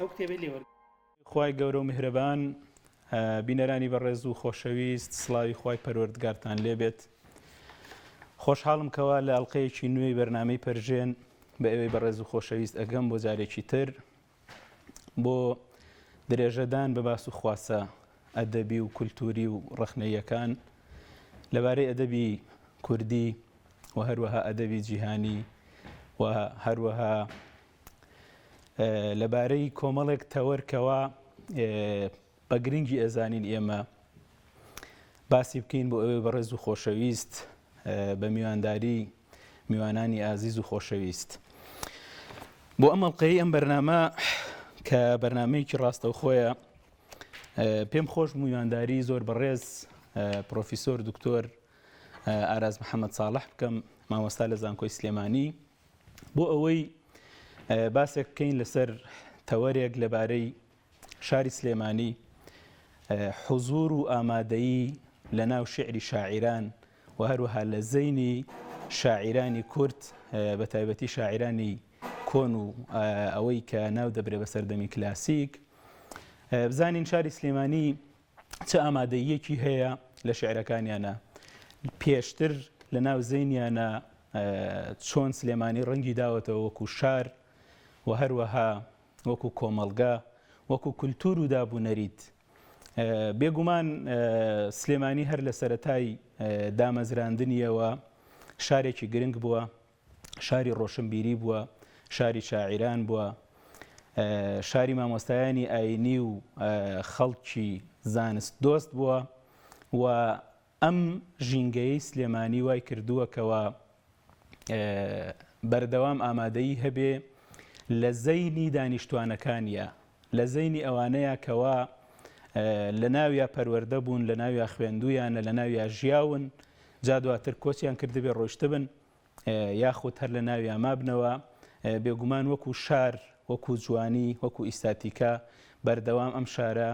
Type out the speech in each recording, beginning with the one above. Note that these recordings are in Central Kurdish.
ئەو کتێبی لێوە خوای گەورە و میهرەبان بینەرانی بەڕێز و خۆشەویست سڵاوی خوای پەروەردگارتان لێبێت. خۆشحاڵم کەوا لە ئەڵقەیەکی نوێی بەرنامەی پەرژێن بە ئێوەی بەڕێز و خۆشەویست ئەگەم بۆ جارێکی تر بۆ درێژەدان بە باس و خواسە ئەدەبی و کولتوری و ڕەخنەیەکان لەبارەی ئەدەبی کوردی و هەروەها ئەدەبی جیهانی و هەروەها لەبارەی کۆمەڵێک تەوەرکەوە بە گرنگی ئەزانین ئێمە باسی بکەین بۆ ئەوەی بەڕێز و خۆشەویست بە میوانداری میوانانی ئازیز و خۆشەویست بۆ ئەم ئەڵقەی ئەم بەرنامە کە بەرنامەیەکی ڕاستەوخۆیە پێم خۆش میوانداری زۆر بەڕێز پرۆفیسۆر دکتۆر ئاراز محەممەد ساڵح بکەم مامۆستا لە زانکۆی سلێمانی بۆ ئەوەی باسێک بکەین لەسەر تەوەرێک لەبارەی شاری سلێمانی حوزور و ئامادەیی لە ناو شعری شاعیران و هەروەها لە زەینی شاعیرانی کورد بە تایبەتی شاعیرانی کۆن و ئەوەی کە ناو دەبرێ بە سەردەمی کلاسیک بزانین شاری سلێمانی چه ئامادەیەکی هەیە لە شعرەکانیانە پێشتر لە ناو زەینیانە چۆن سلێمانی ڕەنگی داوەتەوە وەکو شار و هەروەها وەکو کۆمەڵگا وەکو کولتور و دابوونەریت بێگومان سلێمانی هەر لە سەرەتای دامەزراندنیەوە شارێکی گرنگ بووە شاری ڕۆشنبیری بووە شاری شاعیران بووە شاری مامۆستایانی ئاینی و خەڵکی زانست دۆست بووە و ئەم ژینگەی سلێمانی وای کردووەکەوە بەردەوام ئامادەیی هەبێ لە زەینی دانیشتوانەکانیە لە زەینی ئەوانەیە کەوا لە ناویە پەروەردە بوون لە ناویە خوێندویانە لە ناویە ژیاون جا دواتر کۆچیان کردبێ ڕۆیشتە بن یاخود هەر لە ناویە مابنەوە بێگومان وەکو شار وەکو جوانی وەکو ئیستاتیکا بەردەوام ئەم شارە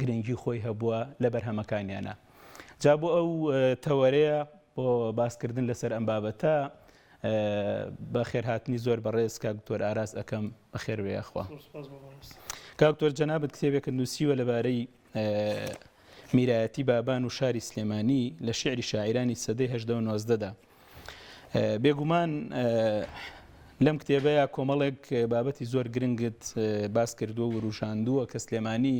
گرنگی خۆی هەبووە لە بەرهەمەکانیانە جا بۆ ئەو تەوەرەیە بۆ باسکردن لەسەر ئەم بابەتە بە خێرهاتنی زۆر بەڕێز کاک دکتۆر ئاراز ئەەکەم بەخێر وێخوا کاک دکتۆر جەنابەت کتێبێکە نووسیوە لەبارەی میرایەتی بابان و شاری سلێمانی لە شعری شاعیرانی سەدەی 1990دا بێگومان لەم کتێبەیە کۆمەڵێک بابەتی زۆر گرنگت باس کردووە و ڕوشاندووە کە سلێمانی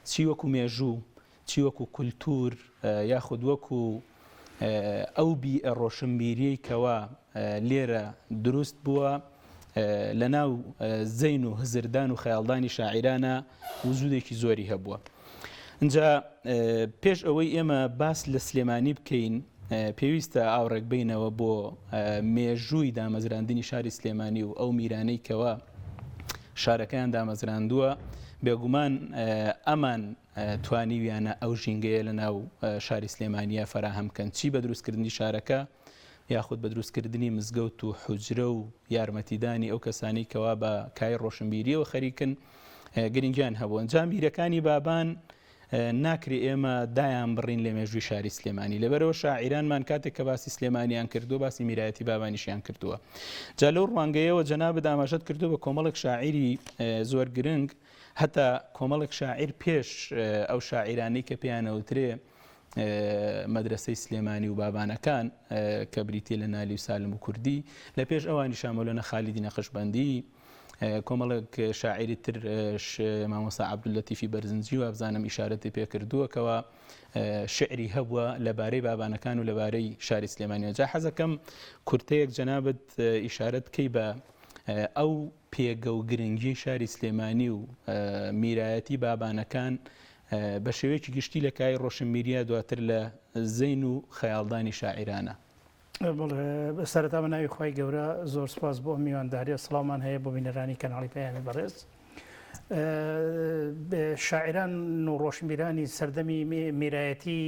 چی وەکو مێژوو چی وەکو کولتور یاخود وەکو ئەو بیئە ڕۆشنبیریەی کەوا لێرە دروست بووە لە ناو زەین و هزردان و خەیاڵدانی شاعیرانە وجودێکی زۆری هەبووە. اینجا پێش ئەوەی ئێمە باس لە سلێمانی بکەین پێویستە ئاوڕێک بینەوە بۆ مێژووی دامەزراندنی شاری سلێمانی و ئەو میرانەی کەوا شارەکەیان دامەزراندووە بێگومان ئەمان توانیویانە ئەو ژینگەیە لە ناو شاری سلێمانیە فەراهەمکەن چی بە دروستکردنی شارەکە یاخود بە دروستکردنی مزگەوت و حوجرە و یارمەتیدانی ئەو کەسانی کەوا بە کای ڕۆشنبیریەوە خەریکن گرنگیان هەبوو. ئەنجام بیرەکانی بابان ناکری ئێمە دایان بڕین لە مێژووی شاری سلێمانی لەبەرەوە شاعیرانمان کاتێک کە باسی سلێمانیان کردو باسی میرایەتی بابانیشیان کردووە. جا لەو ڕوانگەیەوە جەنابەت ئاماژەت کردو بە کۆمەڵێک شاعیری زۆر گرنگ هەتا کۆمەڵێک شاعیر پێش ئەو شاعیرانەی کە پێیانەوترێ مەدرسەی سلێمانی و بابانەکان کە بریتیە لە نالی و سالم و کوردی لە پێش ئەوانی شامەلۆنە خالیدی نەخشبەندی کۆمەڵێک شاعیری تر مامۆستا عەبدولەتیفی بەرزنجی و بزانم ئیشارەتی پێ کردووەکەوە شعری هەبووە لەبارەی بابانەکان و لەبارەی شاری سلێمانیەوە. جا حەزەکەم کورتەیەک جەنابەت ئیشارەت کەی بە ئەو پێگە و گرنگی شاری سلێمانی و میرایەتی بابانەکان بە شێوەیەکی گشتی لە کای ڕۆشنبیریە دواتر لە زەین و خەیاڵدانی شاعیرانە. سەرەتا بە ناوی خوای گەورە زۆر سپاس بۆ میوانداریە سڵاومان هەیە بۆ بینەرانی کەناڵی پەیامی بەڕێز. شاعران و ڕۆشنبیرانی سەردەمی میرایەتی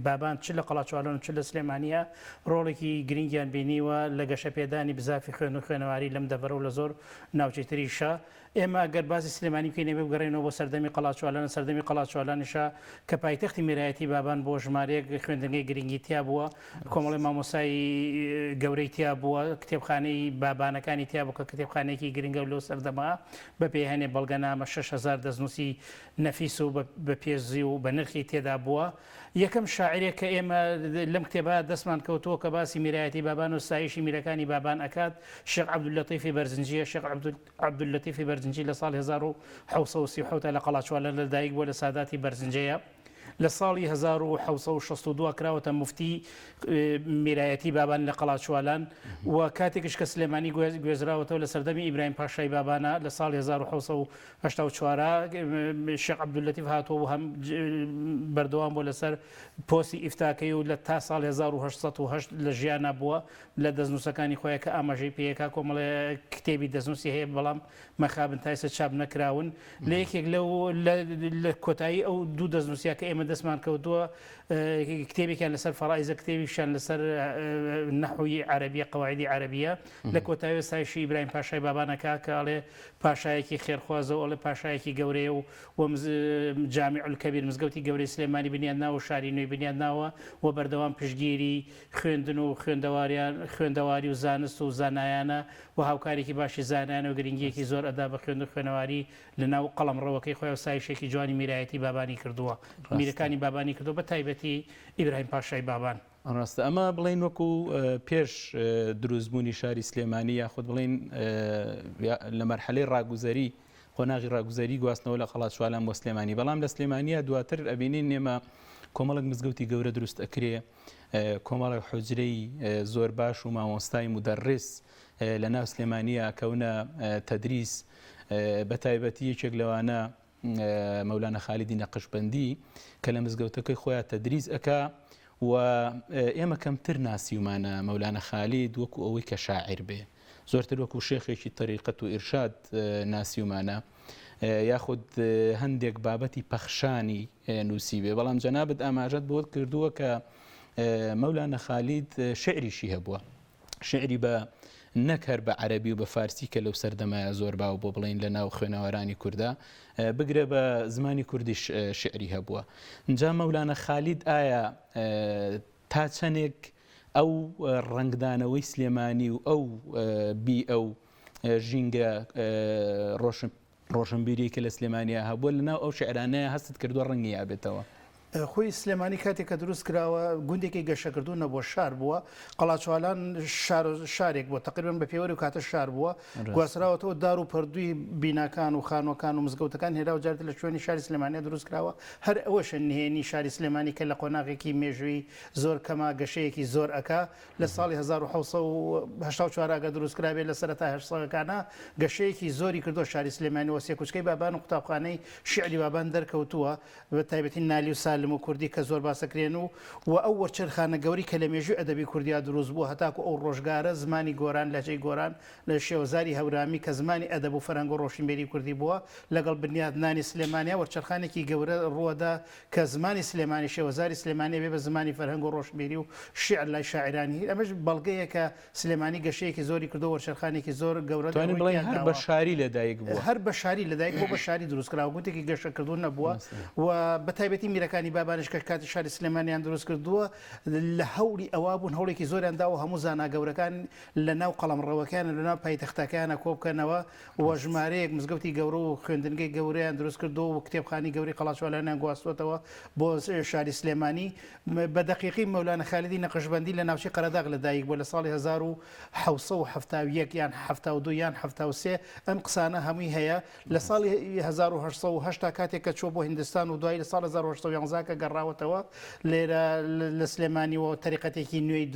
بابان چ لە قەڵاچوالان و چ لە سلێمانیە ڕۆڵێکی گرنگیان بینیوە لە گەشە پێدانی بزافی خوێن و خوێنەواری لەم دەبەرە و لە زۆر ناوچەیتریشە. ئێمە گەر باسی سلێمانی بکەین بێ بگەڕێنەوە بۆ سەردەمی قەڵاچوالان. سەردەمی قەڵاچوالانیشە کە پایتەختی میرایەتی بابان بۆ ژمارەیەک خوێندنگەی گرنگی تیا بووە، کۆمەڵی مامۆسایی گەورەی تیا بووە، کتێبخانەی بابانەکانی تیا بوو کە کتێبخانەیەکی گرنگە لەو سەردەما بە پێهێنێ بەڵگەنامە 6,000 دەستنووسی نەفیس و بە پێزی و بە نرخی تێدا بووە. یەکەم شاعرێک کە ئێمە لەم کتێبە دەستمان کەوتووە کە باسی میرایەتی بابان و سایشی میرەکانی بابان ئەکات شێخ عەبدولەتیفی بەرزنجیە. شێخ عەبدولەتیفی بەرزنجی لە ساڵی 1970 لە قەڵاچوالە لەدایک بووە لە ساداتی بەرزنجەیە. لە ساڵی 1962 کراوەتە مفتی میرایەتی بابان لە قەڵاچوالان و کاتێکش کە سلێمانی گوێزراوەتەوە لە سەردەمی ئیبراهیم پاشای بابانە لە ساڵی 1984 شێخ عەبدولەتیف هاتووە و هەم بەردەوام بۆ لەسەر پۆستی ئیفتاکەی و لە تا ساڵی 1970 لە ژیانە بووە لە دەستنووسەکانی خۆیان کە ئاماژەی پێیەکا کۆمەڵێ کتێبی دەستنووسی هەیە بەڵام مەخابن تایسە چاپ نەکراون. لە یەکێک لە کۆتایی ئەو دوو دەستنووسیا کە ئێمە دەستمان کەوتووە کتێبێکیان لەسەر فەرائیزە، کتێبێکیان لەسەر نەحوی عەرەبیە قەواعیدی عەرەبیە. لە کۆتایی سایشی ئیبراهیم پاشای بابانەکە کە ئەڵێ پاشایەکی خێرخوازە و ئەڵێ پاشایەکی گەورەیە و جامیع الکەبیر مزگەوتی گەورەی سلێمانی بنیانناوە و شاری نوێی بنیانناوە و بەردەوام پشتگیری خوێندن و خوێندەواری و زانست و زانایانە و هاوکارێکی باشی زانایانە و گرنگیەکی زۆر ئەدا بە خوێند و خوێنەواری لەناو قەڵەمڕەوەکەی خۆی و سایشێکی جوانی میرایەتی بابانی کردووە، میرەکانی بابانی کردو بە تایبەتی ئیبراهیم پاشای بابان. ڕاستە ئەمە بڵین وەکو پێش دروستبوونی شاری سلێمانی یاخود بڵین لە مەرحەلەی ڕاگوزەری خۆناغی ڕاگوزەری گواستنەوە لە قەڵاچوالان بۆ سلێمانی، بەڵام لە سلێمانیە دواتر ئەبینین نێمە کۆمەڵک مزگەوتی گەورە دروست ئەکرێ، کۆمەڵک حوجرەی زۆر باش و مامۆستای مدەڕس لە ناو سلێمانیە کەونە تەدریس، بە تایبەتی یەکێک لەوانە مەولانە خالیدی نەقشبەندی کە لە مزگەوتەکەی خۆیان تەدریس ئەکا و ئێمە کەمتر ناسیومانە مەولانە خالید وەکو ئەوەی کە شاعر بێ، زۆرتر وەکو شێخێکی تەریقەت و ئیرشاد ناسیومانە یاخود هەندێک بابەتی پەخشانی نووسی بێ. بەڵام جەنابەت ئاماژەت بۆ کردووە کە مەولانە خالید شعریشی هەبووە، شعری بە نەک هەر بە عەرەبی و بە فارسی کە لەو سەردەمایە زۆر باو بۆ بڵین لە ناو خوێنەوەرانی کووردا بگرە بە زمانی کوردیش شعری هەبووە. اینجا مەولانە خالید ئایا تا چەندێک ئەو ڕنگدانەوەی سلێمانی و ئەو ئەو ژینگە ڕۆشنبیری کە لە سلێمانیا هەبووە لەناو ئەو شعرانەیە هەستت کردووە ڕەنگی یابێتەوە؟ خۆی سلێمانی کاتێک کە دروست کراوە گوندێکی گەشەکردوونە بۆ شار بووە، قەڵاچوالان شارێک بووە تقریبان بە پێوەری و کاتە شار بووە، گواستراوەتەوە دار و پەردووی بیناکان و خانوەکان و مزگەوتەکان هێرا و جارێت لە شوێنی شاری سلێمانیا دروست کراوە. هەر ئەوەشە نهێنی شاری سلێمانی کە لە قۆناغێکی مێژووی زۆر کەما گەشەیەکی زۆر ئەکا. لە ساڵی 1984 ئەگە دروست کرابێت لە سەرەتا هەشتسەدەکانە گەشەیەکی زۆری کردو شاری سلێمانی و سێکوچکەی بابان و قوتابخانەی شیعری بابان دەرکەوتووە، بە تایبەتی نالی و سالم و کوردی کە زۆر باسەکرێن و ئەو وەرچەرخانە گەوری کە لە مێژووی ئەدەبی کوردیا دروست بووە هەتاکو ئەو ڕۆژگارە زمانی گۆران لەجێی گۆران لە شێوەزاری هەورامی کە زمانی ئەدەب و فەرهەنگ و ڕۆشنبیری کوردی بووە لەگەڵ بنیادنانی سلێمانیا وەرچەرخانێکی گەورە ڕووەدا کە زمانی سلێمانی شێوەزاری سلێمانی بێ بە زمانی فەرهەنگ و ڕۆشنبیری و شیعر لای شاعرانی. ئەمەش بەڵگەیە کە سلێمانی گەشەیەکی زۆری کردو وەرچەرخانێکی زۆر گەورە هەر بە شاری لەدایک بووە، هەر بە شاری لەدایک بۆ بە شاری دروست کراوە، گوتێکی گەشەکردوون نەبووە و بە تایبەتی میرەکانی بابانش کە کاتی شاری سلێمانیان دروست کردووە لە هەوری ئەوا بوون، هەوڵێکی زۆریان داوە هەموو زانا گەورەکان لە ناو قەڵەمڕەوەکان لە ناو پایتەختەکانە کۆبکەنەوە و ژمارەیەک مزگەوتی گەورە و خوێندنگەی گەورەیان دروست کردو و کتێبخانی گەوری قەڵاچوالانیان گواستوەتەوە بۆ شاری سلێمانی. بە دەقیقی مەولانە خالیدی نەقشبەندی لە ناوچەی قەرەداغ لەدایک بووە لە ساڵی 1970 یان 72 یان 73 ئەم قسانە هەمووی هەیە. لە ساڵی 1970 کاتێک کە چوە بۆ هیندستان و دوای لە ساڵ 1970 کە گەڕاوەتەوە لێرە لە سلێمانیەوە تەریقەتێکی نوێی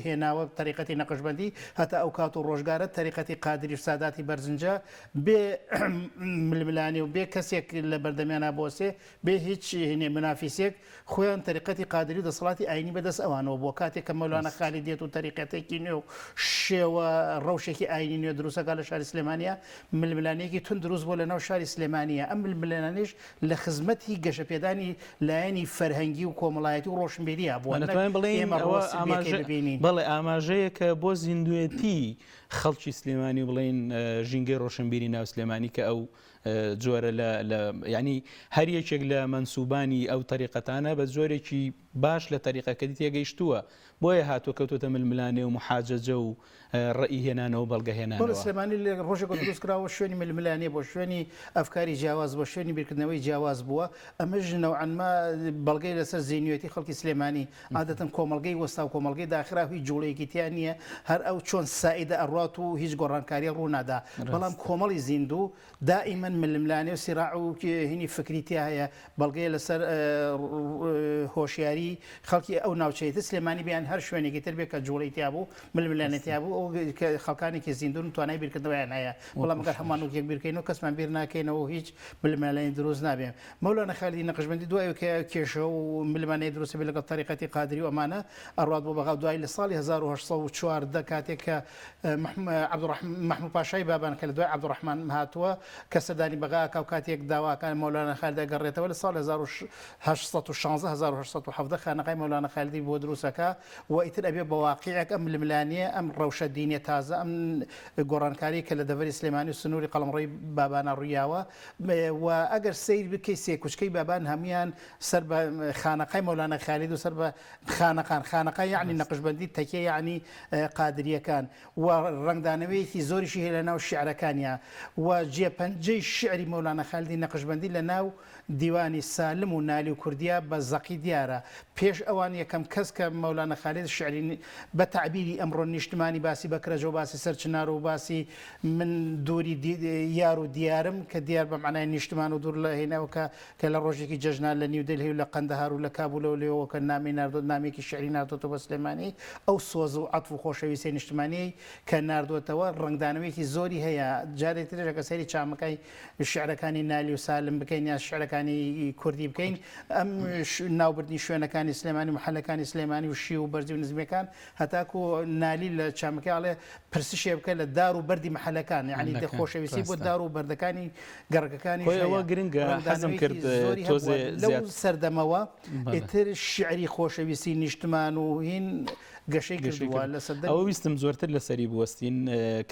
هێناوە تەریقەتی نەقشبەندی هەتا ئەو کات و ڕۆژگارە تەریقەتی قادری و ساداتی بەرزنجە بێ ململانی و بێ کەسێک لە بەردەمیانە بۆسێ بێ هیچ هێنێ منافیسێک خۆیان تەریقەتی قادری و دەسەڵاتی ئاینی بەدەست ئەوانەوە بۆ کاتێک کە مەولانە خالی دێت و تەریقەتێکی نوێ و شێوە ڕەوشێکی ئاینی نوێ دروستەکە لە شاری سلێمانیا ململانەیەکی تون دروست بۆ لە ناو شاری سلێمانیە ئەم ململانیش لە خزمەتی گەشەپێدانی لایەنی فەرهەنگی و کۆمەڵایەتی و ڕۆشنبیریە بۆ بەڵێ ئاماژەیە کە بۆ زیندوێتی خەڵکی سلێمانی بڵێن ژینگەی ڕۆشنبیری ناو سلێمانی کە ئەو جۆرە ینی هەر یەکێک لە منسوبانی ئەو تەریقەتانە بە جۆرێکی باش لە تەریقەکەی تێگەیشتووە بۆیە هاتووە کەوتۆتە ململانێ و محاجەجە و ڕێی هێنانەوە بەڵگەهێنانەوە سلێمانی لە ڕۆژێک دروست کراوە شوێنی ململانێ بۆ شوێنی ئەفکاری جیاواز بۆ شوێنی بیرکردنەوەی جیاواز بووە ئەمەش نەوعەنما بەڵگەی لەسەر زیینوێتی خەڵکی سلێمانی عادەتەن کۆمەڵگەی وەستا و کۆمەڵگەی داخرا هیچ جوڵەیەکی تیان نییە هەر ئەو چۆن سائیدە ئەڕات و هیچ گۆڕانکاری ڕوونادا بەڵام کۆمەڵی زیندوو دائیمەن ململانێ و سیراع و هینی فکریتی هەیە بەڵگەی لەسەر هۆشیاری خەڵکی ئەو ناوچەیەتە سلێمانی بیان هەر شوێنێکی تر بێت کە جوڵەی تیا بوو ململانێتیا بوو ئەو خەڵکانێکی زیندون توانای بیرکردنەوەیان هەیە بەڵام ئەگەر هەمان وەک یەک بیرکەینەوە کەسمان بیر ناکەینەوە هیچ ململانی دروست نابێن مەولانە خالیدی نەقشبەندی دوای کێشە و ملمانەی دروست بێت لەگەڵ تەریقەتی قادری و ئەمانە ئەڕات بۆ بەغاو دوای لە ساڵی 1940 کاتێک کە محمود پاشای بابان کە لە دوای عەبدوڕەحمان هاتووە کە سەردانی بەغا کاو کاتێک داواکان مەولانە خالیدە گەڕێتەوە لە ساڵ 1816 خانەقای مەولانە خالیدی بۆ دروستەکە و ئیتر ئەبێ بە واقعێک ئەم ململانیە ئەم ڕەوشە دینیە تازە ئەم گۆڕانکاری کە لە دەڤەری سلێمانی و سنووری قەڵمڕۆی بابانە ڕوویاوە و ئەگەر سیر بکەی سێکوچکەی بابان هەمویان سەر بە خانەقای مەولانە خالید و سەر بە خانەقای یعنی نەقشبەندی تەکیە یعنی قادریەکان و ڕنگدانەوەیەکی زۆریشی هەیە لە ناو شیعرەکانیە و جێپەنجەی شعری مەولانە خالیدی نەقشبەندی لە ناو دیوانی سالم و نالی و کوردیا بە زەقی دیارە پێش ئەوان یەکەم کەس کە مەولانە خالید شعری بە تعبیری ئەمڕۆ نیشتمانی باسی بەکرەجە و باسی سەرچنار و باسی من دووری یار و دیارم کە دیار بە معنای نیشتمان و دوور لە هێناوە کە لە ڕۆژێکی جەژنان لە نیودلهی و لە قەندەهار و لە کابولەوە لێەوە کە نامی ناردۆ نامێکی شعری ناردۆتەوە بە سلێمانی ئەو سۆز و عەتف و خۆشەویستی نیشتمانی کە ناردۆتەوە ڕنگدانەوەیەکی زۆری هەیە جارێک ترێکە سەیری چامەکەی شعرەکانی نالی و سالم بکەین یا شعرەکانی کوردی بکەین ئەم ناوبردنی شوێنەکانی سلێمانی محەلەکانی سلێمانی و شی و بەرزی و نزمیەکان هەتاکو نالی لە چامەکەڵێ پرسیشێ بکە لە دار و بەردی محەلەکان یعنی خۆشەویستی بۆ دار و بەردەکانی گەڕگەکانی ئەوە گرنگە حەزم کرد لەو سەردەمەوە ئیتر شعری خۆشەویستی نیشتمان و هین گەشەی کردووە لە سەردەم ئەوە ویستم زۆرتر لەسەری بوەستین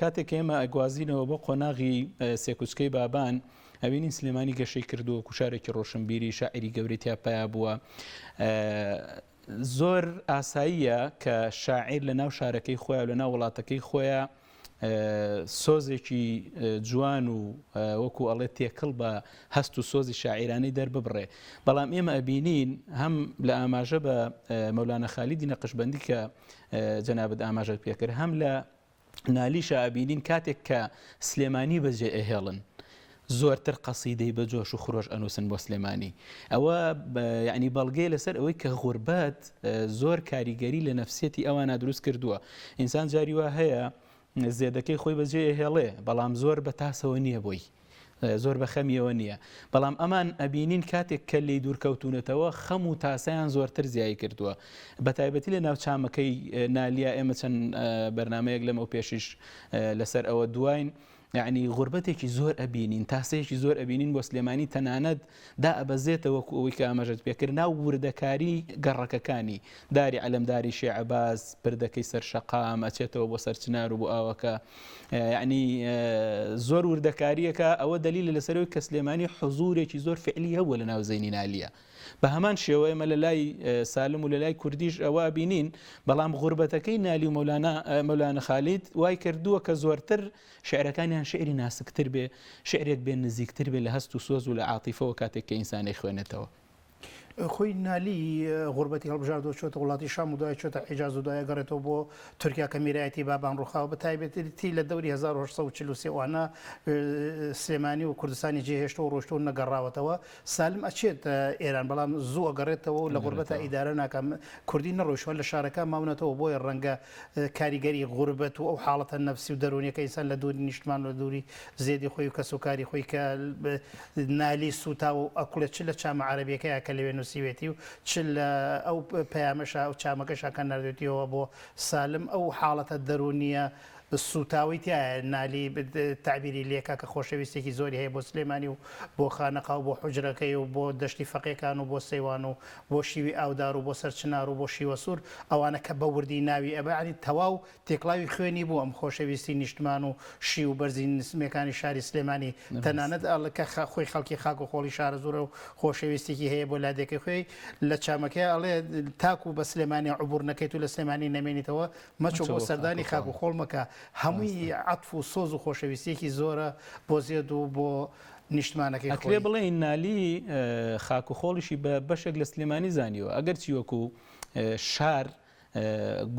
کاتێک ئێمە ئەگوازینەوە بۆ قۆناغی سێکوچکەی بابان ئەبینین سلێمانی گەشەی کردووە کوشارێکی ڕۆشنبیری شاعری گەورەی تیاپیا بووە زۆر ئاساییە کە شاعیر لە ناو شارەکەی خۆیان و لە ناو وڵاتەکەی خۆیان سۆزێکی جوان و وەکو ئەڵێ تێکڵ بە هەست و سۆزی شاعیرانەی دەرببڕێ بەڵام ئێمە ئەبینین هەم لە ئاماژە بە مەولانە خالیدی نەقشبەندی کە جەنابەت ئاماژەت پێکرد هەم لە نالیشە ئەبینین کاتێک کە سلێمانی بەجێ ئەهێڵن زۆرتر قەسیدەی بە جۆش و خرۆش ئەنووسن بۆ سلێمانی ئەوە یعنی بەڵگەی لەسەر ئەوەی کە غوربەت زۆر کاریگەری لە نەفسێتی ئەوانە دروست کردووە ئینسان جاری وا هەیە زێدەکەی خۆی بەجێ ئەهێڵێ بەڵام زۆر بە تاسەوە نییە بۆی زۆر بە خەمیەوە نییە بەڵام ئەمان ئەبینین کاتێک کە لی دوورکەوتونەتەوە خەم و تاسەیان زۆرتر زیایی کردووە بە تایبەتی لە ناوچامەکەی نالیا ئێمە چەند بەرنمەیەک لەمە و پێشیش لەسەر ئەوە دوایین یعنی غوربەتێکی زۆر ئەبینین تاسەیەکی زۆر ئەبینین بۆ سلێمانی تەنانەت دا ئەبەزێتەوە ئەوەی کە ئاماژەت پێکرد ناو وردەکاری گەڕەکەکانی داری عەلەمداری شێعباز پردەکەی سەر شەقام ئەچێتەوە بۆ سەرچنار و بۆ ئاوەکە یعنی زۆر وردەکاریەکە ئەوە دلیل لەسەرەوەی کە سلێمانی حضورێکی زۆر فعلی هەبووە لە ناو زەینی نالیە بە هەمان شێوە ئێمە لە لای سالم و لە لای کوردیش ئەوە بینین بەڵام غوربەتەکەی نالی و مەولانە خالید وای کردووە کە زۆرتر شعرەکانیان شعری ناسکتر بێ شعرێک بێ نزیکتر بێ لە هەست و سۆز و لە عاتیفەوە کاتێک کە ئینسانی خوێنێتەوە خۆی نالی غوربەتی هەڵبژاردۆ چۆتە وڵاتی شام و دوای چۆتە حیجاز و دوای گەڕێتەوە بۆ تورکیا کە میرایەتی بابان ڕووخاوە بە تایبەتی لە دەوری 1940 وانە سلێمانی و کوردستانی جێهێشتە و ڕۆشتۆ نەگەڕاوەتەوە سالم ئەچێت ئێران بەڵام زوو ئەگەڕێتەوە و لە غوربەتە ئیدارە ناکەم کوردی نەڕۆیشتوە لە شارەکە ماونەتەوە بۆیە ڕەنگە کاریگەری غوربەت و ئەو حاڵەتە نەفسی و دەرونیەکە ئینسان لە دووری نیشتمان و دووری زێدی خۆی و کەسوکاری خۆی کە نالی سوتا و ئەکوڵێت چ لە چامە عەرەبیەکەیە کە لەوێ نووسیوێتی و چ لە ئەو پەیامەشە و چامەکەشا کە نردێتیەوە بۆ سالم ئەو حاڵەتە دەرونیە سوتاوی تایە نالی تعبیری لێکە کە خۆشەویستێکی زۆری هەیە بۆ سلێمانی و بۆ خانەقا و بۆ حجرەکەی و بۆ دەشتی فەقیەکان و بۆ سەیوان و بۆ شیوی ئاودار و بۆ سەرچنار و بۆ شیوە سوور ئەوانە کە بە وردی ناوی ئەبعانی تەواو تێکڵاوی خوێنی بوو ئەم خۆشەویستی نیشتمان و شی و بەرزی نسمەکانی شاری سلێمانی تەنانەت ئەڵکە خۆی خەڵکی خاک و خۆڵی شارە زۆرە و خۆشەویستێکی هەیە بۆ لادێکی خۆی لە چامەکە ئەڵێ تاکو بە سلێمانی عبور نەکەیت و لە سلێمانی نەمێنیتەوە مەچۆ بۆ سەردانی خاک و خۆڵ مەکە هەمووی عەتف و سۆز و خۆشەویستێکی زۆرە بۆ زێد و بۆ نیشتمانەکەی ئەکرێ بڵێ نالی خاک و خۆڵیشی بە بەشێک لە سلێمانی زانیوە ئەگەر چی وەکو شار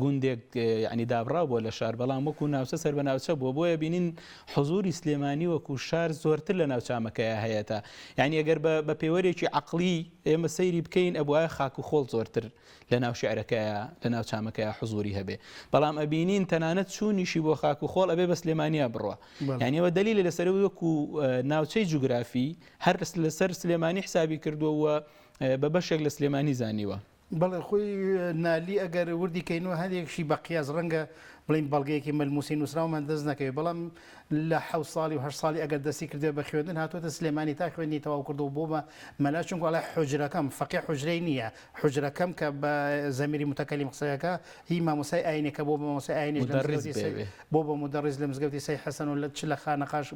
گوندێک ینی دابڕاو بۆ لە شار بەڵام وەکو ناوچە سەر بە ناوچە بووە بۆیە بینین حزوری سلێمانی وەکو شار زۆرتر لە ناوچامەکەیە هەیەتە یعنی ئەگەر بە پێوەرێکی عەقلی ئێمە سەیری بکەین ئەبوایە خاک و خۆڵ زۆرتر لە ناو شعرەکەیە لە ناو چامەکەیە حزوری هەبێ بەڵام ئەبینین تەنانەت چوونیشی بۆ خاک و خۆڵ ئەبێ بە سلێمانیا بڕوە یعنی ئەوە دلیل لەسەر وەکو ناوچەی جوگرافی هەر لەسەر سلێمانی حسابی کردووە بە بەشێک لە سلێمانی زانیوە بەڵێ خۆی نالی ئەگەر وردی کەینەوە هەندێکشی بە قیاس ڕەنگە بڵین بەڵگەیەکی مەلموسی نووسراومان دەست نەکەوێت بەڵام لە 7 ساڵی و 8 ساڵی ئەگەر دەستی کردێ بە خوێندن هاتوۆتە سلێمانی تا خوێنی تەواو کردو بۆمە مەلا چونکە وڵای حجرەکەم فەقیه حجرەی نییە حجرەکەم کە بە زەمیری متەکەلیم قسەیەکە هی مامۆسای ئاینێکە بۆ مامۆسای ئاینێک بۆ مدەڕیز لە مزگەوتی سەی حەسەن و لە خانەقاش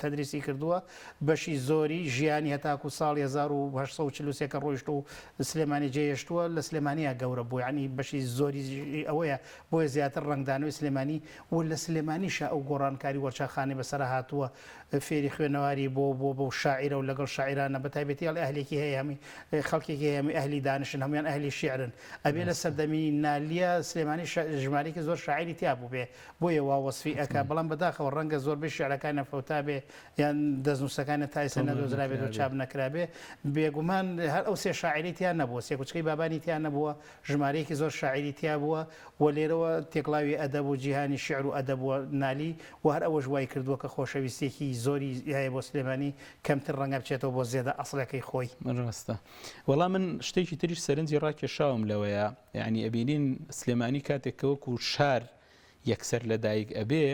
تەدریسی کردووە بەشی زۆری ژیانی هەتاکو ساڵی 1940 کە ڕۆیشت و سلێمانی جێهێشتووە لە سلێمانیە گەورە بوو ینی بەشی زۆری ئەوەیە بۆیە زیاتر ڕنگدانەوەی سلێمانی و لە سلێمانیشە ئەو گۆڕانکاری وەرچەخانەی بەسەر هاتووە فێری خوێنەواری بۆ شاعرە و لەگەڵ شاعرانە بە تایبەتی ئەڵێ ئەهلێکی هەیە هەمی خەڵکێکی هەیەمی ئەهلی دانشن هەمویان ئەهلی شیعرن ئەبێ لە سەردەمی نالیە سلێمانی ژمارەیەکی زۆر شاعری تیا بوو بێ بۆیە وا وەسفی ئەکا بەڵام بەداخەوە ڕەنگە زۆربەی شیعرەکانە فەوتا بێ یان دەستنووسەکانە تایسە نەدۆزرابێت و چاپ نەکرابێ بێگومان هەر ئەو سێ شاعری تیان نەبووە سێ کوچکەی بابانی تیان نەبووە ژمارەیەکی زۆر شاعری تیا بووە و لێرەوە تێکڵاوی ئەدەب و جیهانی شیعر و ئەدەبووە نالی و هەر ئەوەش وای کردووە کە خۆشەویستێکی زۆری هەیە بۆ سلێمانی کەمتر ڕەنگە بچێتەوە بۆ زێدە ئەسڵەکەی خۆی ڕاستە وەڵام من شتێکی تریش سەرنجی ڕاکێشاوم لەوەیە یعنی ئەبینین سلێمانی کاتێکەوەکو شار یەکسەر لە دایک ئەبێ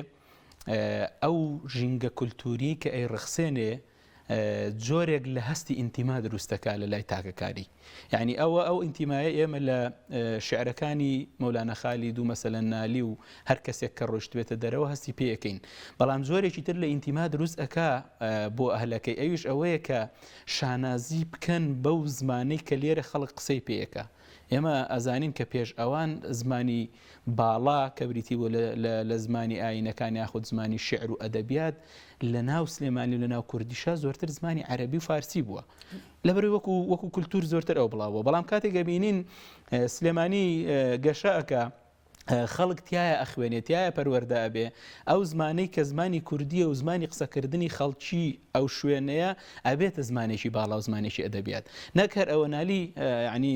ئەو ژینگە کولتوری کە ئەی ڕخسێنێ جۆرێک لە هەستی ئینتیما دروستەکە لە لای تاکەکاری یعنی ئەو ئینتیمایە ئێمە لە شعرەکانی مەولانە خالید و مەسەلەن نالی و هەر کەسێک کە ڕۆشتوێتە دەرەوە هەستی پێەکەین بەڵام جۆرێکی تر لە ئینتیما دروست ئەکا بۆ ئەهلەکەی ئەویش ئەوەیە کە شانازی بکەن بەو زمانەی کە لێرە خەڵک قسەی پێیەکە ئێمە ئەزانین کە پێش ئەوان زمانی باڵا کە بریتی بۆ لە زمانی ئاینەکان یاخود زمانی شعر و ئەدەبیات لە ناو سلێمانی و لە ناو کوردیشا زۆرتر زمانی عەرەبی و فارسی بووە لەبەر وەکو کولتور زۆرتر ئەو بڵاوە بەڵام کاتێک ئەبینین سلێمانی گەشەکە خەڵک تایە ئەخوێنێت تایە پەروەردە ئەبێ ئەو زمانەی کە زمانی کوردیە و زمانی قسەکردنی خەڵکی ئەو شوێنەیە ئەبێتە زمانێکی باڵا و زمانێکی ئەدەبیات نەک هەر ئەوە نالی ینی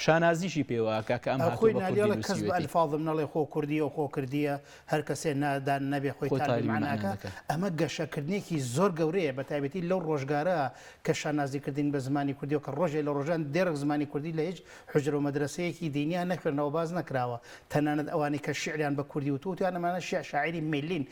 شانازیشی پێوە کە ئەم خۆی نالیڵە کەس بە ئەلفاظم نەڵێ خۆ کوردیە و خۆ کردیە هەر کەسێ نادان نەبێ خۆی تاریمانەکە ئەمە گەشەکردنێکی زۆر گەورەیە بە تایبەتی لەو ڕۆژگارە کە شانازیکردین بە زمانی کوردی و کە ڕۆژێ لە ڕۆژان دێرەک زمانی کوردی لە هیچ حجرە و مەدرسەیەکی دینیان نەخوێنەوە باز نەکراوە تەنانەت ئەوانی کە شعریان بە کوردی و تووتیان ئەمانە شاعری میلین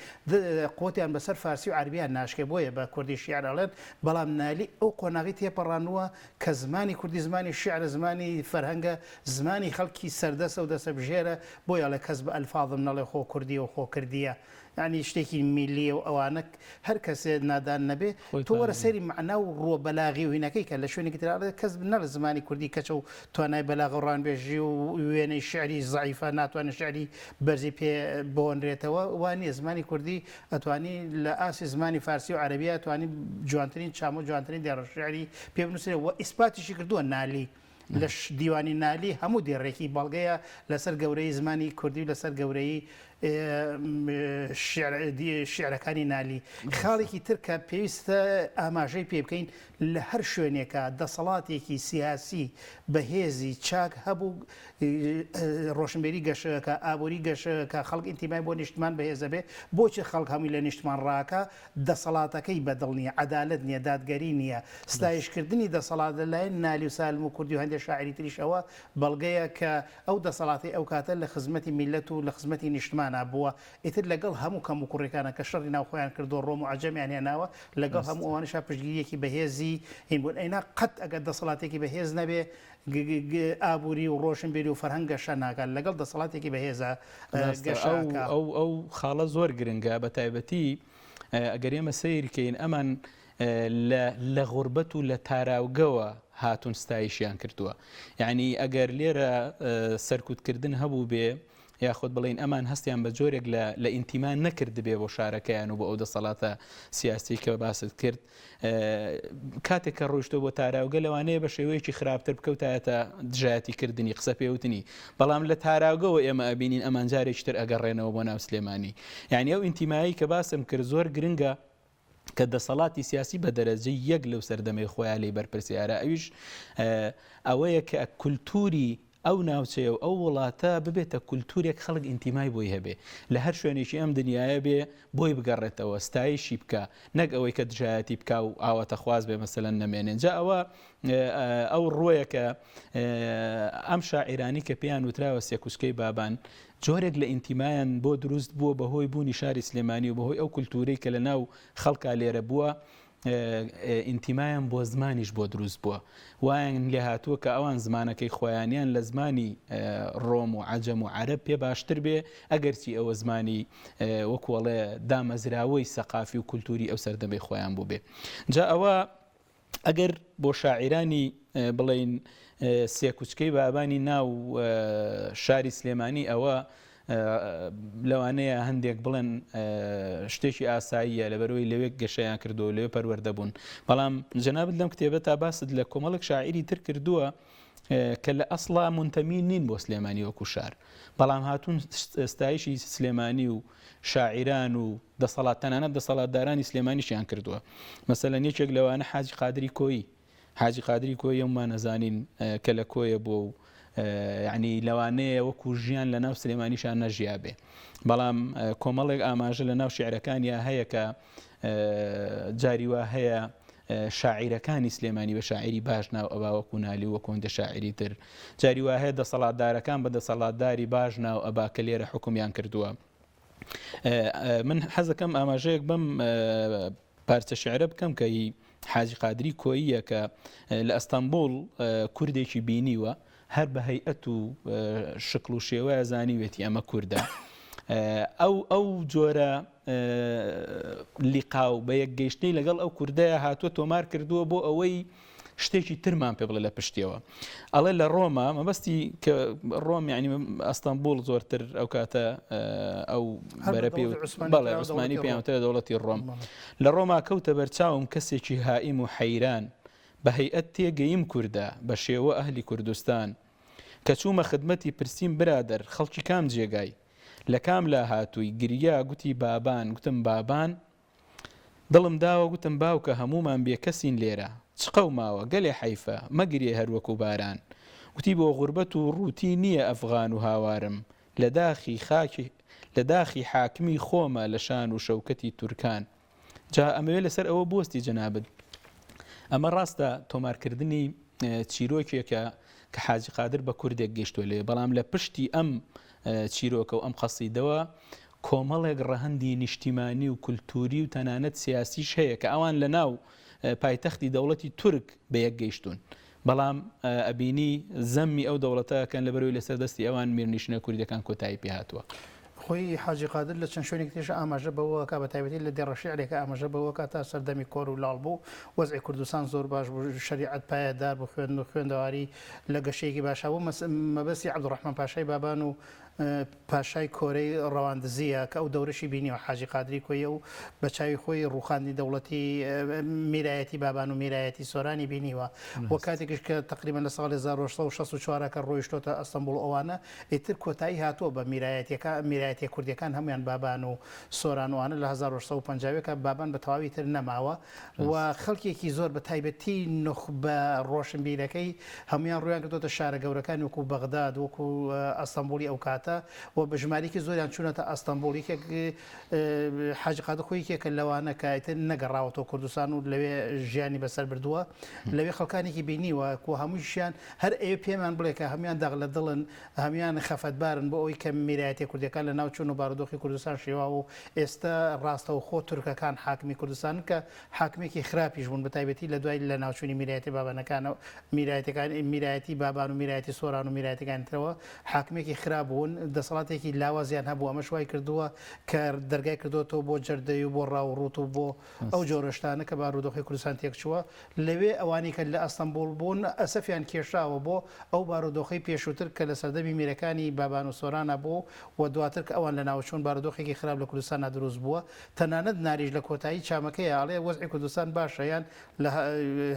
قوتیان بەسەر فارسی و عەربیان ناشکێ بۆیە بە کوردی شیعر ئەڵێن بەڵام نالی ئەو قۆناغی تێپەڕانووە کە زمانی کوردی زمانی شیعر زمانی فەرهەنگە زمانی خەڵکی سەردەسە و دەسەبژێرە بۆیە لە کەس بە ئەلفاظم نەڵێ خۆ کوردی و خۆ کردیە ینی شتێکی میلیە و ئەوانە هەر کەسێ نادان نەبێ تۆ وەرە سەیری معنا و ڕۆ بەلاغی و هینەکەی کە لە شوێنێکی تر کەس نە لە زمانی کوردی کەچە و توانای بەلاغ و ڕانبێژی و وێنەی شعری زەعیفە ناتوانێت شعری بەرزی پێ بۆنرێتەوە وانە زمانی کوردی ئەتوانی لە ئاسی زمانی فارسی و عەرەبی توانی جوانترین چام و جوانترین دیارە شعری پێ بنووسێت و ئیسپاتیشی کردووە نالی لەش دیوانی نالی هەموو دێڕێکی بەڵگەیە لەسەر گەورەی زمانی کوردی و لەسەر گەورەی شعرەکانی نالی. خاڵێکی تر کە پێویستە ئاماژەی پێ بکەین لە هەر شوێنێکە دەسەڵاتێکی سیاسی بەهێزی چاک هەبوو ڕۆشنبێری گەشەکە ئابووری گەشەکە خەڵک ئینتیمای بۆ نیشتمان بەهێزە بێ بۆچی خەڵک هەمووی لە نیشتمان ڕاکە دەسەڵاتەکەی بەدڵ نییە عەدالەت نییە دادگەری نییە ستایشکردنی دەسەڵات لەلایەن نالی و سالم و کوردی و هەندێک شاعری تریشەوە بەڵگەیە کە ئەو دەسەڵاتی ئەو کاتە لە خزمەتی میلەت و لە خزمەتی نیشتمانە بووە ئیتر لەگەڵ هەموو کەم و کوڕێکانە کە شەڕی ناوخۆیان کردو ڕۆم و عەجەمیان هێناوە لەگەڵ هەموو ئەوانشا پشتگیریەکی بەهێزی هین بوون ئەینا قەت ئەگەر دەسەڵاتێکی بەهێز نەبێ ئابووری و ڕۆشنبیری و فەرهەنگ گەشە ناکات لەگەڵ دەسەڵاتێکی بەهێزە گەشەکە. ئەو خاڵە زۆر گرنگە بە تایبەتی ئەگەر ئێمە سەیرکەین ئەمان لە غوربەت و لە تاراوگەوە هاتون ستایشیان کردووە. یعنی ئەگەر لێرە سەرکوتکردن هەبوو بێ یاخود بڵین ئەمان هەستیان بە جۆرێک لە ئینتیمان نەکرد بێ بۆ شارەکەیان و بۆ ئەو دەسەڵاتە سیاسی کە باست کرد کاتێک کە ڕۆیشتۆ بۆ تاراوگە لەوانەیە بە شێوەیەکی خراپتر بکەوتایەتە دژایەتیکردنی قسە پێوتنی بەڵام لە تاراوگەوە ئێمە ئەبینین ئەمان جارێکی تر ئەگەڕێنەوە بۆ ناو سلێمانی. یعنی ئەو ئینتیمایی کە باسم کرد زۆر گرنگە کە دەسەڵاتی سیاسی بە دەرەجەی یەک لەو سەردەمەی خۆیان لێی بەرپرسیارە ئەویش ئەوەیە کە کولتوری ئەو ناوچەیە و ئەو وڵاتە ببێتە کولتورێک خەڵک ئینتیمای بۆی هەبێ لە هەر شوێنێکی ئەم دنیاە بێ بۆی بگەڕێتەوە ستایشی بکە نەک ئەوەی کە دژایەتی بکە و ئاواتە خواز بێ مەسەلەن نەمێنێن. جا ئەو ڕۆیە کە ئەم شاعیرانی کە پێیان وتراوە سێکوسکەی بابان جۆرێک لە ئینتیمایان بۆ دروست بووە بەهۆی بوونی شاری سلێمانی و بەهۆی ئەو کولتورەی کە لە ناو خەڵکا لێرە بووە ئینتیمایان بۆ زمانیش بۆ دروست بووە وایان لێ هاتووە کە ئەوان زمانەکەی خۆیانیان لە زمانی ڕۆم و عەجەم و عەرەب پێ باشتر بێ ئەگەرچی ئەوە زمانی وەکوڵێ دامەزراوەی سەقافی و کولتوری ئەو سەردەمەی خۆیان بوو بێ. جا ئەوە ئەگەر بۆ شاعیرانی بڵین سێکوچکەی بابانی ناو شاری سلێمانی ئەوە لەوانەیە هەندێک بڵێن شتێکی ئاساییە لەبەرەوەی لەوێک گەشەیان کردو لەوێ پەروەردە بوون بەڵام جەنابەت لەم کتێبە تا باست لە کۆمەڵێک شاعیری تر کردووە کە لە ئەسڵا منتەمی نین بۆ سلێمانی وەکو شار بەڵام هاتوون ستایشی سلێمانی و شاعیران و دەسەڵات تەنانەت دەسەڵاتدارانی سلێمانیشیان کردووە. مەسەلەن یەکێک لەوانە حاجی قادری کۆیی حاجی قادری کۆیە ومان نەزانین کە لە کۆیە بۆ و یعنی لەوانەیە وەکو ژیان لە ناو سلێمانیشان نەژیا بێ بەڵام کۆمەڵێک ئاماژە لە ناو شیعرەکانیان هەیە کە جاریوا هەیە شاعیرەکانی سلێمانی بە شاعری باش ناو ئەبا وەکو نالی وەکو هەندێک شاعری تر جاریوا هەیە دەسەڵاتدارەکان بە دەسەڵاتداری باش ناو ئەبا کە لێرە حکومیان کردووە. من حەزەکەم ئاماژەیەک بەم پارچە شیعرە بکەم کە حاجی قادری کۆییە کە لە ئەستەمبوڵ کوردێکی بینیوە هەر بە هەیئەت و شکل و شێوەیە زانیوێتی ئەمە کووردە ئەو جۆرە لیقاو بە یەک گەیشتنی لەگەڵ ئەو کوردەیە هاتووە تۆمار کردووە بۆ ئەوەی شتێکی ترمان پێ بڵێ لە پشتیەوە ئەڵێ لە ڕۆما مەبەستی کە ڕۆم یعنی ئەستەمبوڵ زۆرتر ئەو کاتە ئەو بەرەپێ بەڵێ عوسمانی پێیانوترە دەوڵەتی ڕۆم لە ڕۆما کەوتە بەرچاوم کەسێکی هائیم و حەیران بە هەیئەت تێگەیم کووردە بە شێوە ئەهلی کوردستان کە چوومە خدمەتی پرسیم برادەر خەڵکی کام جێگای لە کام لا هاتووی گریا گوتی بابان گوتم بابان دڵم داوە گوتم باوکە هەمومان بێ کەسین لێرە چقەو ماوە گەلێ حەیفە مەگرێ هەروەکو باران گوتی بۆ غوربەت و ڕووتی نییە ئەفغان و هاوارم لە داخی حاکمی خۆمە لە شان و شەوکەتی تورکان. جا ئەمەوێ لەسەر ئەوە بۆستی جەنابەت ئەمە ڕاستە تۆمارکردنی چیرۆکێکە کە حاجی قادر بە کوردێک گەیشتووە لێ بەڵام لە پشتی ئەم چیرۆکە و ئەم قەسیدەوە کۆمەڵێک ڕەهەندی نیشتیمانی و کولتوری و تەنانەت سیاسیش هەیە کە ئەوان لە ناو پایتەختی دەوڵەتی تورک بە یەک گەیشتون بەڵام ئەبینی زەممی ئەو دەوڵەتەکەن لەبەرەوەی لەسەر دەستی ئەوان میرنیشنە کوردەکان کۆتایی پێ هاتووە. خۆی حاجی قادر لە چەند شوێنێک تێژە ئاماژە بەوە کا بە تایبەتی لە دێڕە شیعرێکە ئاماژە بەوە کا تا سەردەمی کۆر و لاڵ بوو وەزعی کوردستان زۆر باش بوو شریعەت پایەدار بوو خوێندەواری لە گەشەیەکی باشا بوو مەبەستی عەبدوڕەحمان پاشای بابان و پاشای کۆرەی ڕەواندزیە کە ئەو دەورەشی بینیەوە حاجی قادری کۆیە و بە چاوی خۆی ڕوخاندی دەوڵەتی میرایەتی بابان و میرایەتی سۆرانی بینیوە وە کاتێکش کە تقریبا لە ساڵی 1964 کە ڕۆیشتۆتە ئەستەمبول ئەوانە ئیتر کۆتایی هاتووە بە میرایەتی کوردیەکان هەمویان بابان و سۆرانوانە لە 1950 کە بابان بە تەواوی تر نەماوە و خەڵکێکی زۆر بە تایبەتی نخبە ڕۆشنبیرەکەی هەمویان ڕویان کردوتە شارە گەورەکان وەکو بەغداد وەکو ئەستەمبولی ئەو کاتە و بە ژمارێکی زۆریان چوونەتە ئەستەمبولی حاجی قادر خۆیەکێکە لەوانە کایتر نەگەڕاوەتەوە کوردستان و لەوێ ژیانی بەسەر بردووە لەوێ خەڵکانێکی بینیوە و هەمووشیان هەر ئێوە پێمان بڵێ کە هەمویان داغ لە دڵن هەمویان خەفەتبارن بۆ ئەوی کە میرایەتی کوردیەکان لە ناو چوون و بارودۆخی کوردستان شێوا و ئێستا ڕاستەوخۆ تورکەکان حاکمی کوردستان کە حاکمێکی خراپیش بوون بە تایبەتی لە دوای لە ناوچوونی میرایەتی بابانەکانەوە میرایەتی بابان و میرایەتی سۆران و میرایەتەکانتەوە حاکمێکی خراپ بوون دەسەڵاتێکی لاوازیان هەبوو ئەمە شوای کردووە کە دەرگای کردوەوە بۆ جەردەی و بۆ ڕاوڕوت و بۆ ئەو جۆرەشتانە کە بارودۆخی کوردستان تێکچووە لەوێ ئەوانی کە لە ئەستەمبول بوون ئەسەفیان کێشاوە بۆ ئەو بارودۆخی پێشووتر کە لە سەردەمی میرەکانی بابان و سۆرانە بوو و دواتر کە ئەوان لە ناوچوون بارودۆخێکی خراپ لە کوردستان دروست بووە تەنانەت ناریش لە کۆتایی چامەکەی ئاڵێ وەزعی کوردستان باشەیان لە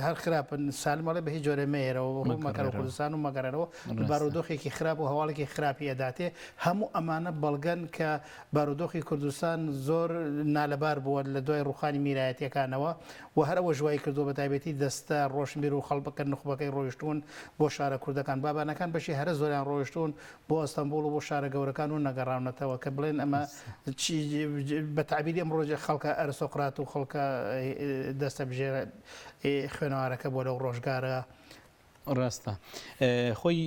هەر خراپن سالمەڵێ بە هیچ جۆرە مێرەوە ڕوومەکە کوردستان و مەگەرەوە بارودۆخێکی خراپ و هەواڵێکی خراپی ئەداتێ هەموو ئەمانە بەڵگەن کە بارودۆخی کوردستان زۆر نالەبار بووە لە دوای ڕوخانی میرایەتیەکانەوە و هەرەوە ژوای کردو بە تایبەتی دەستە ڕۆشنبیر و خەڵبەکە نخبەکەی ڕۆیشتون بۆ شارە کوردەکان بابانەکان بەشی هەرە زۆریان ڕۆیشتون بۆ ئەستەمبول و بۆ شارە گەورەکان و نەگەڕاونەتەوە کە بڵێن ئەمە بە تعبیری ئەم ڕۆژە خەڵکە ئەرسۆقرات و خەڵکە دەستە بژێرە خوێنەوارەکە بۆ لەو ڕۆژگارە ڕاستە خۆی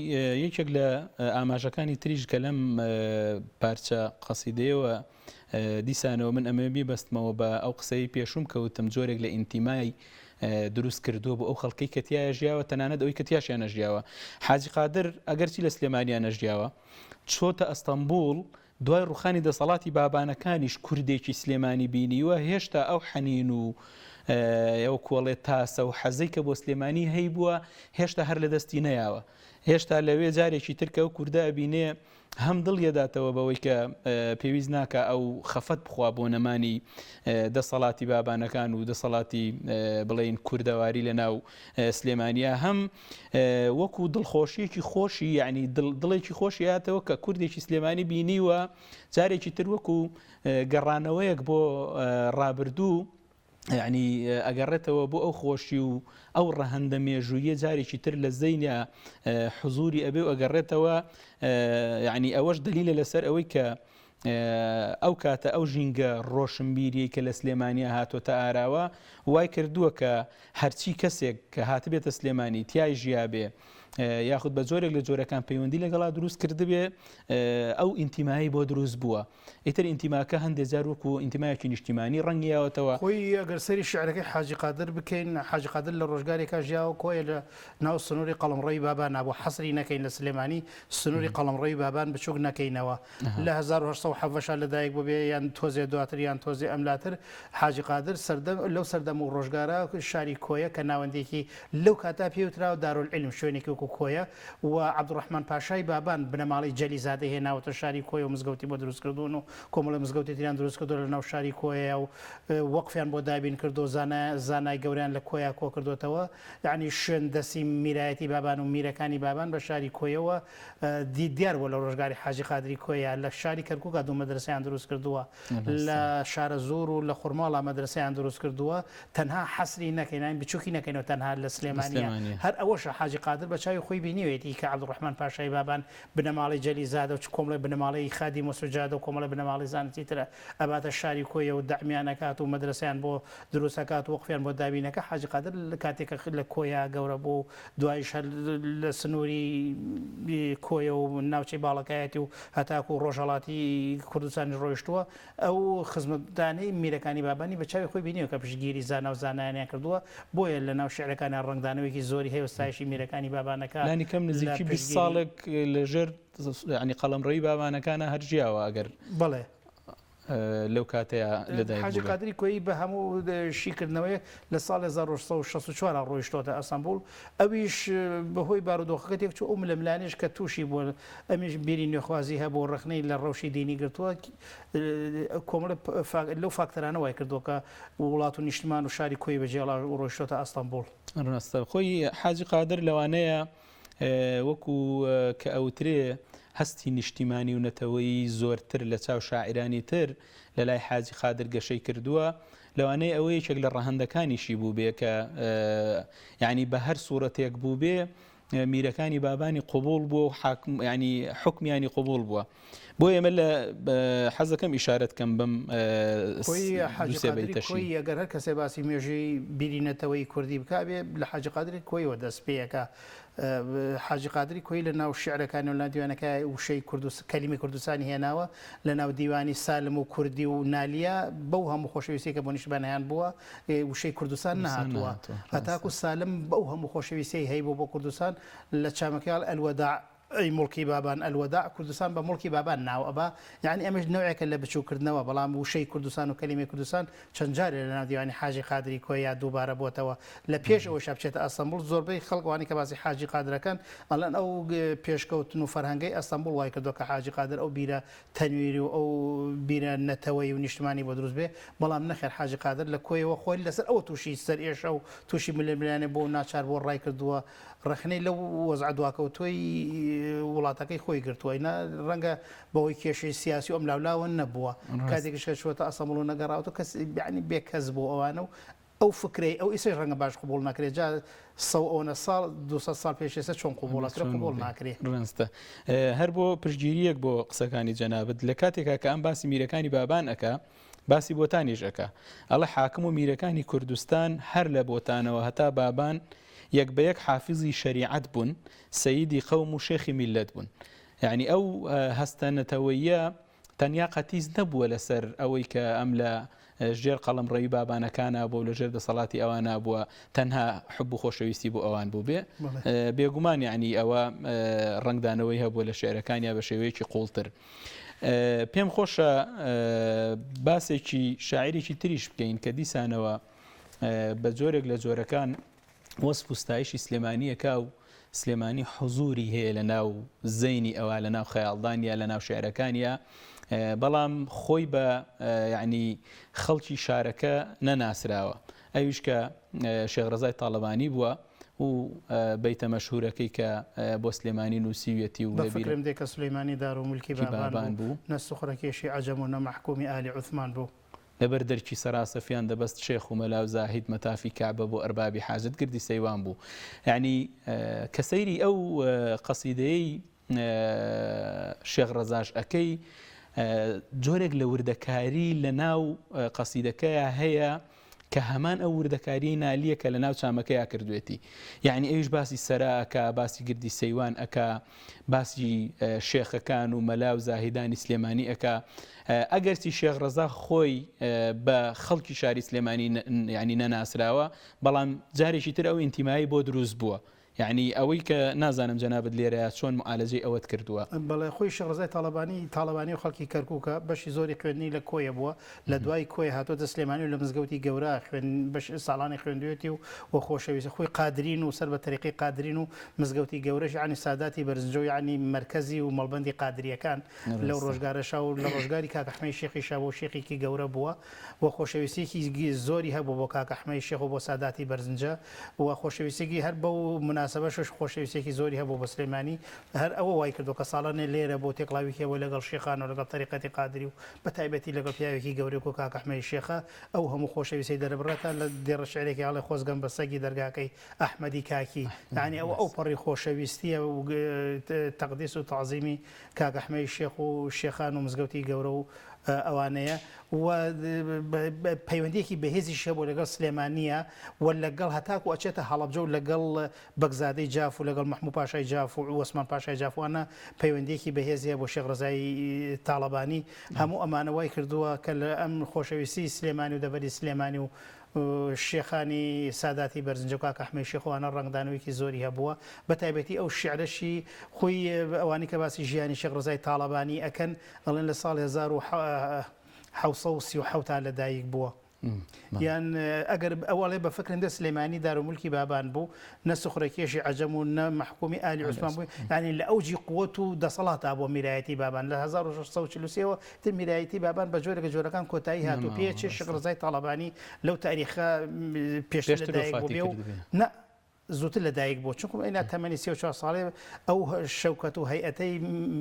یەکێک لە ئاماژەکانی تریش کە لەم پارچە قەسیدەیەوە دیسانەوە من ئەمە بیبەستمەوە بە ئەو قسەی پێشوم کەوتم جۆرێک لە ئینتیمای دروست کردووە بۆ ئەو خەڵکی کە تایە ژیاوە تەنانەت ئەوەی کە تیاشیان نەژیاوە حاجی قادر ئەگەرچی لە سلێمانیان نەژیاوە چۆتە ئەستەمبول دوای ڕوخانی دەسەڵاتی بابانەکانیش کوردێکی سلێمانی بینیوە هێشتا ئەو حەنین و ئەو کۆڵێت تاسە و حەزەی کە بۆ سلێمانی هەی بووە هێشتا هەر لە دەستی نەیاوە هێشتا لەوێ جارێکی ترکە و کووردە ئەبینێ هەم دڵیەداتەوە بەوەی کە پێویست ناکە ئەو خەفەت بخوا بۆ نەمانی دەسەڵاتی بابانەکان و دەسەڵاتی بڵێن کوردەواری لە ناو سلێمانیا هەم وەکو دڵخۆشیەکی خۆشی یعنی دڵێکی خۆشی هاتەوە کە کوردێکی سلێمانی بینیوە جارێکی تر وەکو گەڕانەوەیەک بۆ ڕابردوو یعنی ئەگەڕێتەوە بۆ ئەو خۆشی و ئەو ڕەهەندە مێژوویە جارێکی تر لە زەینە حزوری ئەبێ و ئەگەڕێتەوە یعنی ئەوەش دلیلە لەسەر ئەوەی کە ئەو کاتە ئەو ژینگە ڕۆشنبیری کە لە سلێمانیا هاتوۆتە ئاراوە وای کردووە کە هەرچی کەسێک کە هاتبێتە سلێمانی تیای ژیابێ یاخود بە جۆرێک لە جۆرەکان پەیوەندی لەگەڵا دروست کردبێ ئەو ئینتیمایی بۆ دروست بووە ئیتر ئینتیماکە هەندێک جار وەکو ئینتیمایەکی نیشتیمانی ڕەنگیاوەتەوە خۆی ئەگەر سەری شعرەکەی حاجی قادر بکەین حاجی قادر لە ڕۆژگارێکا ژیاوە کۆیە لە ناو سنووری قەڵەمڕۆی بابان بۆ حەسری نەکەین لە سلێمانی سنووری قەڵەمڕۆی بابان بچووک نەکەینەوە لە 1970 لەدایک بۆ بێ یان تۆزێ دواتر یان تۆزێ ئەملاتر حاجی قادر لەو سەردەم و ڕۆژگارە شاری کۆیە کە ناوەندێکی لەو کاتا پێوتراوە دارولعلم شوێنێکی وەکو کۆیە و عەبدوڕەحمان پاشای بابان بنەماڵی جەلیزادە هێناوەتە شاری کۆیە و مزگەوتی بۆ دروست کردوون و کۆمەڵە مزگەوتی تریان دروست کردو لە ناو شاری کۆیە و وەقفیان بۆ دابین کردو زانای گەوریان لە کۆیا کۆ کردوتەوە یعنی شوێن دەستی میرایەتی بابان و میرەکانی بابان بە شاری کۆیەوە دیار بۆ لە ڕۆژگاری حاجی قادری کۆیە لە شاری کەرکووکە دوو مەدرسەیان دروست کردووە لە شارە زۆر و لە خوڕماڵە مەدرسەیان دروست کردووە تەنها حەسری نەکەین بچووکی نەکەینەوە تەنها لە سلێمانیە هەر ئەوەشە حاجی قادر بە چاوی خۆی بینیوێتی کە عەبدوڕەحمان پاشای بابان بنەماڵی جەلیزادە و کۆمەڵی بنەماڵی خادی مۆسوجادە و کۆمەڵە بنەماڵی زانستی ترە ئەباتە شاری کۆیە و دەعمیانەکات و مەدرسەیان بۆ دروستەکات و وەقفیان بۆ دابینەکە حاجی قادر لە کاتێکە لە کۆیا گەورە بوو دوایش لە سنووری کۆیە و ناوچەی باڵەکایەتی و هەتاکو و ڕۆژهەڵاتی کوردستانی ڕۆیشتووە ئەو خزمەتدانەی میرەکانی بابانی بە چاوی خۆی بینیوە کە پشتگیری زانا و زانایانیان کردووە بۆیە لە ناو شعرەکانی ڕنگدانەوەیکی زۆری هەیە و ستایشی میرەکانی بابانەکە لانی کەم نزیکی 20 ساڵێک لەژێر ینی قەڵەمڕۆیی بابانەکانە هەرژیاوە ئەگەر بڵێ لەو کاتەیە لەدایک حاجی قادری کۆیی بە هەموو شیکردنەوەی لە ساڵی 1964 ڕۆیشتۆتە ئەستەمبول ئەویش بەهۆی بارودۆخەکە تێک چوو ئەو لەملانێش کە تووشی بووە ئەمیش بیری نوێخوازی هەبوو ڕخنەی لە ڕەوشی دینی گرتووە کۆمەڵ لەو فاکتەرانە وای کردووە کە وڵات و نیشتمان و شاری کۆی بەجێڵا ڕۆیشتۆتە ئەستەمبول. ڕاستە خۆی حاجی قادر لەوانەیە وەکو کە ئەوترێ هەستی نیشتیمانی و نەتەوەی زۆرتر لە چاو شاعرانی تر لە لای حاجی قادر گەشەی کردووە لەوانەیە ئەوەیە یەکێک لە ڕەهەندەکانیشی بوو بێ کە یعنی بە هەر سوورەتێک بوو بێ میرەکانی بابانی قبول بووە و ینی حکمیانی قبول بووە. بۆ ئێمە لە حەزەکەم ئیشارەت کەم بم کۆی ئەگەر هەر کەسێ باسی مێژەی بیرینەتەوەی کوردی بکابێ لە حاجی قادری کۆیەوە دەست پێیەکە. حاجی قادری کۆی لە ناو شعرەکانی و ناودیوانەکە وشەی کەلیمی کوردستانی هێناوە لە ناو دیوانی سالم و کوردی و نالیا بەو هەموو خۆشەویستێکە بۆ نیشتمانیان بووە وشەی کوردستان نهاتووە هەتاکو سالم بەو هەموو خۆشەویستی هەیە بۆ کوردستان لە چامەکەیاڵ ئەلوەداع ئەی مڵکی بابان ئەلوەداع کوردستان بە مڵکی بابان ناو ئەبا یعنی ئەمەش نوعێکە لە بچووکردنەوە بەڵام وشەی کوردستان و کەلیمەی کوردستان چەند جارێ لە ناو دیوانی حاجی قادری کۆیا دووبارە بۆتەوە لە پێش ئەوە شابچێتە ئەستەمبول زۆربەی خەڵکوانی کە باسی حاجی قادرەکەن ئەڵەن ئەو پێشکەوتن و فەرهەنگەی ئەستەمبول وای کردووە کە حاجی قادر ئەو بیرە تەنویری و ئەو بیرە نەتەوەی و نیشتمانی بۆ دروست بێ بەڵام نەخێر حاجی قادر لە کۆیەوە خۆی لەسەر ئەوە تووشی سەر ئێشە و تووشی ملێنە بۆ ناچار بۆ ڕای کردووە ڕخنەی لەو وەزع دواکەوتۆی وڵاتەکەی خۆی گرتووە ڕەنگە بەوەی کێشەی سیاسی ئەم لاولاوە نەبووە کاتێکش کە چوەتە ئەستەمبول و نەگەڕاوەوە کەس یعنی بێکەس بۆ ئەوانە و ئەو فکرەی ئەو ئیسەی ڕەنگە باش قبول ناکرێت جا 200 ساڵ پێشێسە چۆن قبولەکرێت قبول ناکرێت. ڕاستە هەر بۆ پشتگیریەک بۆ قسەکانی جەنابەت لە کاتێکا کە ئەم باسی میرەکانی بابان ئەکا باسی بۆتانیش ئەکا ئەڵە حاکم و میرەکانی کوردستان هەر لە بۆتانەوە هەتا بابان یەک بە یەک حافزی شریعەت بوون سەیدی قەوم و شێخی میلەت بوون. یعنی ئەو هەستەنەتەوەیە تەنیا قەتیز نەبووە لەسەر ئەوەی کە ئەم لە ژێر قەڵەمڕەوی بابانەکانە بۆ لە ژێر دەسەڵاتی ئەوانە بووە تەنها حب و خۆشەویستی بۆ ئەوان بوو بێ بێگومان یعنی ئەوە ڕنگدانەوەی هەبووە لە شێعرەکانیا بە شێوەیەکی قوڵتر. پێم خۆشە باسێکی شاعیرێکی تریش بکەین کە دیسانەوە بە جۆرێک لە جۆرەکان وەسف و ستایشی سلێمانیەکە و سلێمانی حوزوری هەیە لە ناو زەینی ئەوە لە ناو خەیاڵدانیا لە ناو شێعرەکانیا بەڵام خۆی بە یعنی خەڵکی شارەکە نەناسراوە ئەویش کە شێخ ڕەزای تاڵەبانی بووە و بەیتە مەشهورەکەی کە بۆ سلێمانی نووسیویەتی و بەفکرم دێ کە سلەیمانی دار و مولکی بابان بوو نەسوخڕەکێشی عەجەم و نەمەحکومی ئالی عوثمان بوو لەبەر دەرکی سەراسەفیان دەبەست شێخ و مەلاو زاهید مەتافی کعبە بۆ ئەربابی حاجت گردی سەیوان بوو. یعنی کە سەیری ئەو قەسیدەیەی شێخ ڕەزاش ئەکەی جۆرێک لە وردەکاری لە ناو قەسیدەکەیە هەیە کە هەمان ئەو وردەکاری نالیە کە لە ناو چامەکەیە کردوێتی. یعنی ئەویش باسی سەرا ئەکا باسی گردی سەیوان ئەکا باسی شێخەکان و مەلاو زاهیدانی سلێمانی ئەکا ئەگەرچی شێخ ڕەزا خۆی بە خەڵکی شاری سلێمانی یعنی نەناسراوە بەڵام جارێکی تر ئەو ئینتیمایی بۆ دروست بووە. یعنی ئەوەی کە نازانم جەنابەت لێرەیە چۆن معالەجەی ئەوەت کردووە. بەڵێ خۆی شێخ ڕەزای تاڵەبانی و خەڵکی کەرکووکە بەشی زۆری خوێندنی لە کۆیە بووە لە دوای کۆی هاتۆتە سلێمانی و لە مزگەوتی گەورە ساڵانی خوێندوێتی و خۆشەویستە خۆی قادرین و سەر بە تەریقی قادرین و مزگەوتی گەورەش یعنی ساداتی بەرزنجە و یعنی مرکزی و مەڵبەندی قادریەکان لەو ڕۆژگارەشا و لە ڕۆژگاری کاک ئەحمەدی شێخی شا بۆ شێخێکی گەورە بووە و خۆشەویستێکی زۆری هەبوو بۆ کاک ئەحمەدی شێخ و بۆ ساداتی بەرزنجە و خۆشەویستێکی هەر بەو مناسبەشش خۆشەویستێکی زۆری هەبوو بە سلێمانی هەر ئەوە وای کردو کە ساڵانێ لێرە بۆ تێکڵاویکەوە لەگەڵ شێخان و لەگەڵ تەریقەتی قادری و بە تایبەتی لەگەڵ پیاوێکی گەورەی و کاک ئەحمەدی شێخە ئەو هەموو خۆشەویستی دەربڕێتە لە دێڕە شعرێکی هەڵێ خۆزگەم بە سەگی دەرگاکەی ئەحمەدی کاکی یعنی ئەو پەڕی خۆشەویستیە و تەقدیس و تعزیمی کاک ئەحمەدی شێخ و شێخان و مزگەوتی گەورە و ئەوانەیە و پەیوەندیەکی بەهێزی شەبوو لەگەڵ سلێمانیە و لەگەڵ هەتاکو ئەچێتە هەڵەبجە و لەگەڵ بەگزادەی جاف و لەگەڵ مەحموود پاشای جاف و وەسمان پاشای جافوانە پەیوەندیەکی بەهێزیە بۆ شێخ ڕەزای تاڵەبانی هەموو ئەمانە وای کردووە کە لە ئەم خۆشەویستی سلێمانی و دەبەری سلێمانی و شێخانی ساداتی بەرزنجە کاک ئەحمەدی شێخوانە ڕنگدانەوەیکی زۆری هەبووە بە تایبەتی ئەو شیعرەشی خۆی ئەوانی کە باسی ژیانی شێخ ڕەزای تاڵەبانی ئەکەن ئەڵێن لە ساڵ 1970 لەدایک بووە. یان ئەگەر ئەوڵێ بە فکرندە سلێمانی دارمولکی بابان بوو نەسوخڕێکێشی عەجەم و نە مححکومی ئالی عوسمان بوو ینی لە ئەوجی قووەت و دەسەڵاتە بۆ میرایەتی بابان لە 1643ەوە تر میرایەتی بابان بە جۆرەکە جۆرەکان کۆتایی هاتو پێچێ شقڕزای تاڵەبانی لەو تاریخە پێشتر لەدایک بوو بێ و نە زووتر لەدایک بۆ چونکم ئەینا تەمەنی 34 ساڵێ ئەو شەوکەت و هەیئەتەی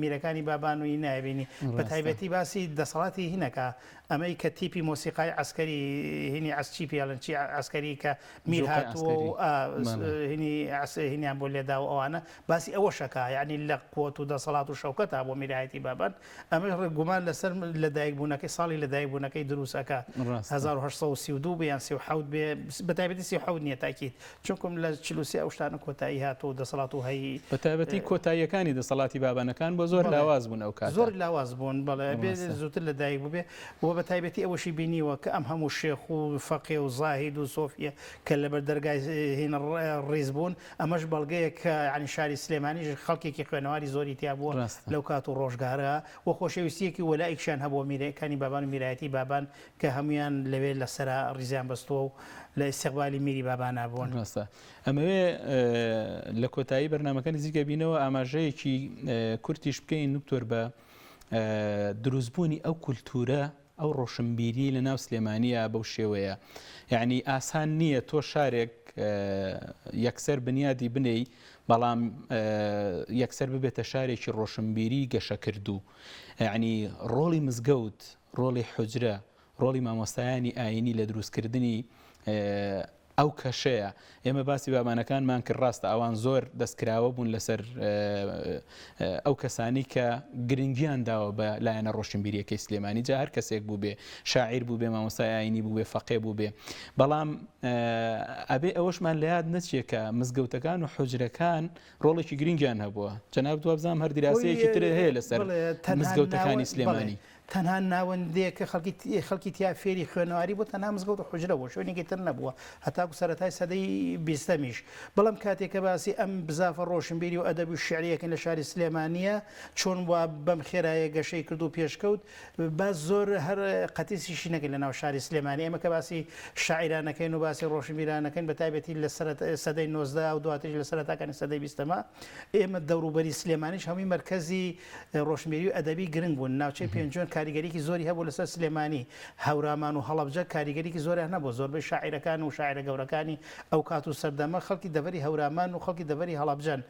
میرەکانی بابانوی نابینی بە تایبەتی باسی دەسەڵاتی هینەکە ئەمەی کە تیپی مۆسیقای عسکەری هینی عسچی پێڵن چی عسکەری کە میر هاتووە و هینیان بۆ لێدا و ئەوانە باسی ئەوە شەکە یعنی لە قوت و دەسەڵات و شەوکەتە بۆ میرایەتی بابان ئەمە ڕێگومان لەسەر لەدایک بوونەکەی ساڵی لەدایک بوونەکەی دروستەکە 1932 بێ یان 37 بێ بە تایبەتی 37 نییە تاکید چونکم لە 43 ئەو شتانە کۆتایی هاتوو دەسەڵات و هەی بە تایبەتی کۆتاییەکانی دەسەڵاتی بابانەکان بۆ زۆر لاواز بوون ئەو کات زۆر لاواز بوون بەڵێ بێ زووتر لەدایک بووبێ و بە تایبەتی ئەوەشی بینیوە کە ئەم هەموو شێخ و فەقێ و زاهید و سۆفیە کە لەبەر دەرگای هینە ڕێز بوون ئەمەش بەڵگەیە کە عنی شاری سلێمانیش خەڵکێکی خوێنەواری زۆری تیا بووە لەو کات و ڕۆژگارە و خۆشەویستیەکی وەلایەکیان هەبووە میرەکانی بابان و میرایەتی بابان کە هەمویان لەوێ لەسەرا ڕیزیان بەستووە و لە ئیستیقبالی میری بابان نبوون. ئەمەوێ لە کۆتایی بەرنامەکە نزیکە بینەوە ئاماژەیەکی کورتیش بکەین دکتۆر بە دروستبوونی ئەو کولتورە ئەو ڕۆشنبیری لە ناو سلێمانیە بەو شێوەیە یعنی ئاسان نییە تۆ شارێک یەکسەر بنیادی بنەی بەڵام یەکسەر ببێتە شارێکی ڕۆشنبیری گەشەکردوو یعنی ڕۆڵی مزگەوت ڕۆڵی حوجرە ڕۆڵی مامۆستایانی ئاینی لە دروستکردنی ئەو کەشەیە ئێمە باسی بابانەکانمان کرد ڕاستە ئەوان زۆر دەستکراوە بوون لەسەر ئەو کەسانی کە گرنگیان داوە بە لایەنە ڕۆشنبیریەکەی سلێمانی جا هەر کەسێک بوو بێ شاعیر بوو بێ مامۆستای ئاینی بوو بێ فەقێ بوو بێ بەڵام ئەبێ ئەوەشمان لە یاد نەچێت کە مزگەوتەکان و حوجرەکان ڕۆڵێکی گرنگیان هەبووە جەناب دوابزام هەر دیراسەیەکی ترە هەیە لەسەر مزگەوتەکانی سلێمانی تەنها ناوەندەیەکە خەڵکی تیا فێری خوێنەواری بۆ تەنها مزگەوت و حوجرە بۆ شوێنێکی تر نەبووە هەتاکو سەرەتای سەدەی بیستەمیش بەڵام کاتێکە باسی ئەم بزافە ڕۆشنبیری و ئەدەبی و شعریەکەن لە شاری سلێمانیە چۆن وە بەم خێرایە گەشەی کرد و پێشکەوت باز زۆر هەر قەتیسیشی نەکەن لە ناو شاری سلێمانی ئێمە کە باسی شاعیرانەکەین و باسی ڕۆشنبیرانەکەین بە تایبەتی لە سەدەی 19 و دواتریش لە سەرەتاکانی سەدەی بیستەمە ئێمە دەوروبەری سلێمانیش هەمووی مرکزی ڕۆشنبیری و ئەدەبی گرنگ بوون ناوچەی پێنجۆن کاریگەریکی زۆری هەبوو لەسەر سلێمانی هەورامان و هەڵەبجە کاریگەریکی زۆریان نەبوو زۆربەی شاعیرەکان و شاعرە گەورەکانی ئەو کات و سەردەمە خەڵکی دەڤەری هەورامان و خەڵکی دەڤەری هەڵەبجەن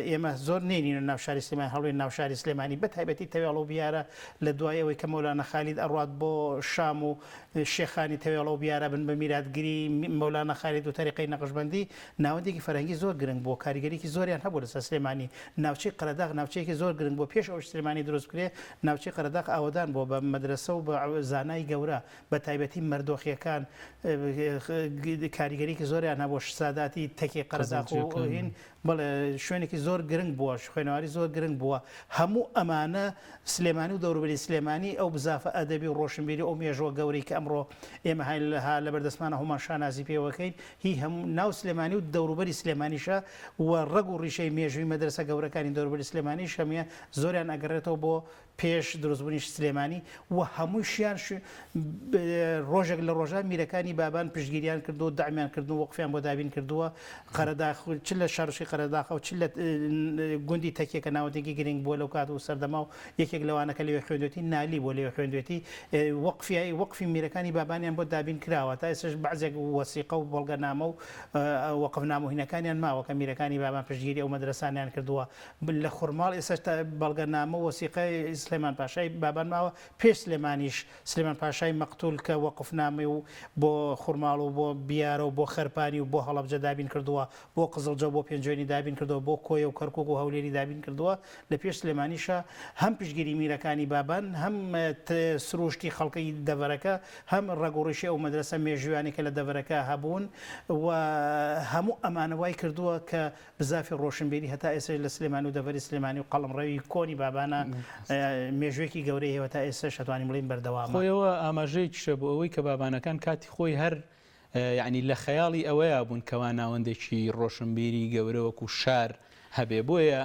ئێمە زۆر نێنین ناو شاری سلێمانی هەڵوێن ناو شاری سلێمانی بە تایبەتی تەوێڵ و بیارە لە دوای ئەوەی کە مەولانە خالید ئەڕوات بۆ شام و شێخانی تەوێڵ و بیارە بن بە میراتگیری مەولانە خالید و تەریقەی نەقشبەندی ناوەندێکی فەرهەنگی زۆر گرنگ بۆ کاریگەریکی زۆریان هەبوو لەسەر سلێمانی ناوچەی قەرەداغ ناوچەیەکی زۆر گرنگ بۆ پێش ئەو سلێمانی دروست کرێ ناوچەی قەرەداغ ئاوەدان بۆ بە مەدرسە و بە زانای گەورە بە تایبەتی مەردۆخیەکان کاریگەریکی زۆریان هەبوو ساداتی تەکی قەرەداغ و هین بەڵێ شوێنێکی زۆر گرنگ بووە خوێنەواری زۆر گرنگ بووە هەموو ئەمانە سلێمانی و دەوروبەری سلێمانی ئەو بزافە ئەدەبی و ڕۆشنبیری ئەو مێژوە گەورەی کە ئەمڕۆ ئێمە لە بەردەستمانە هەمومان شانازی پێوەکەین هی هەموو ناو سلێمانی و دەوروبەری سلێمانیشە و ڕەگ و ڕیشەی مێژووی مەدرسە گەورەکانی دەوروبەری سلێمانی شەمیە زۆریان ئەگەڕێتەوە بۆ پێش دروستبوونی سلێمانی و هەمووشیان ڕۆژێک لە ڕۆژان میرەکانی بابان پشتگیریان کردو و دامیان کردو وەقفیان بۆ دابین کردووە قەرەداغ چ لە شارشی قەرەداغ و چ لە گوندی تەکیەکە ناوەندێکی گرنگ بووە لەو کات و سەردەما و یەکێک لەوانەکە لەوێ خوێندوێتی نالی بۆ لەوێ خوێندوێتی وەقفی میرەکانی بابانیان بۆ دابین کراوە تا ئێستاش بەعزێک وەسیقە و بەڵگەنامە و وەقفنامە و هینەکانیان ماوە کە میرەکانی بابان پشتگیری ئەو مەدرسانیان کردووە لە خورماڵ ئێستاش بەڵگەنامە و وەسیقەی سلێمان پاشای بابان ماوە پێش سلێمانیش سلێمان پاشای مەقتول کە وەقفنامە و بۆ خورماڵ و بۆ بیارە و بۆ خەرپانی و بۆ هەڵەبجە دابین کردووە بۆ قزڵجە بۆ پێنجۆنی دابین کردەوە بۆ کۆیە و کەرکک و هەولێری دابین کردووە لە پێش سلێمانیشە هەم پشتگیری میرەکانی بابان هەم سروشتی خەڵکی دەڤەرەکە هەم ڕێگوڕیشی ئەو مەدرسە مێژویانی کە لە دەڤەرەکە هەبوون و هەموو ئەمانەوای کردووە کە بزافی ڕۆشنبیری هەتا ئێستا لە سلێمانی و دەڤەری سلێمانی و قەڵمڕەوی کۆنی بابانە مێژوێکی گەورەی هەیە تا ئێستا شەتوانی بڵین بەردەوامە خۆیەوە ئاماژەیەکیشە بۆ ئەوەی کە بابانەکان کاتی خۆی هەر یعنی لە خەیاڵی ئەوەیە بوون کەوا ناوەندێکی ڕۆشنبیری گەورە وەکو شار هەبێ بۆیە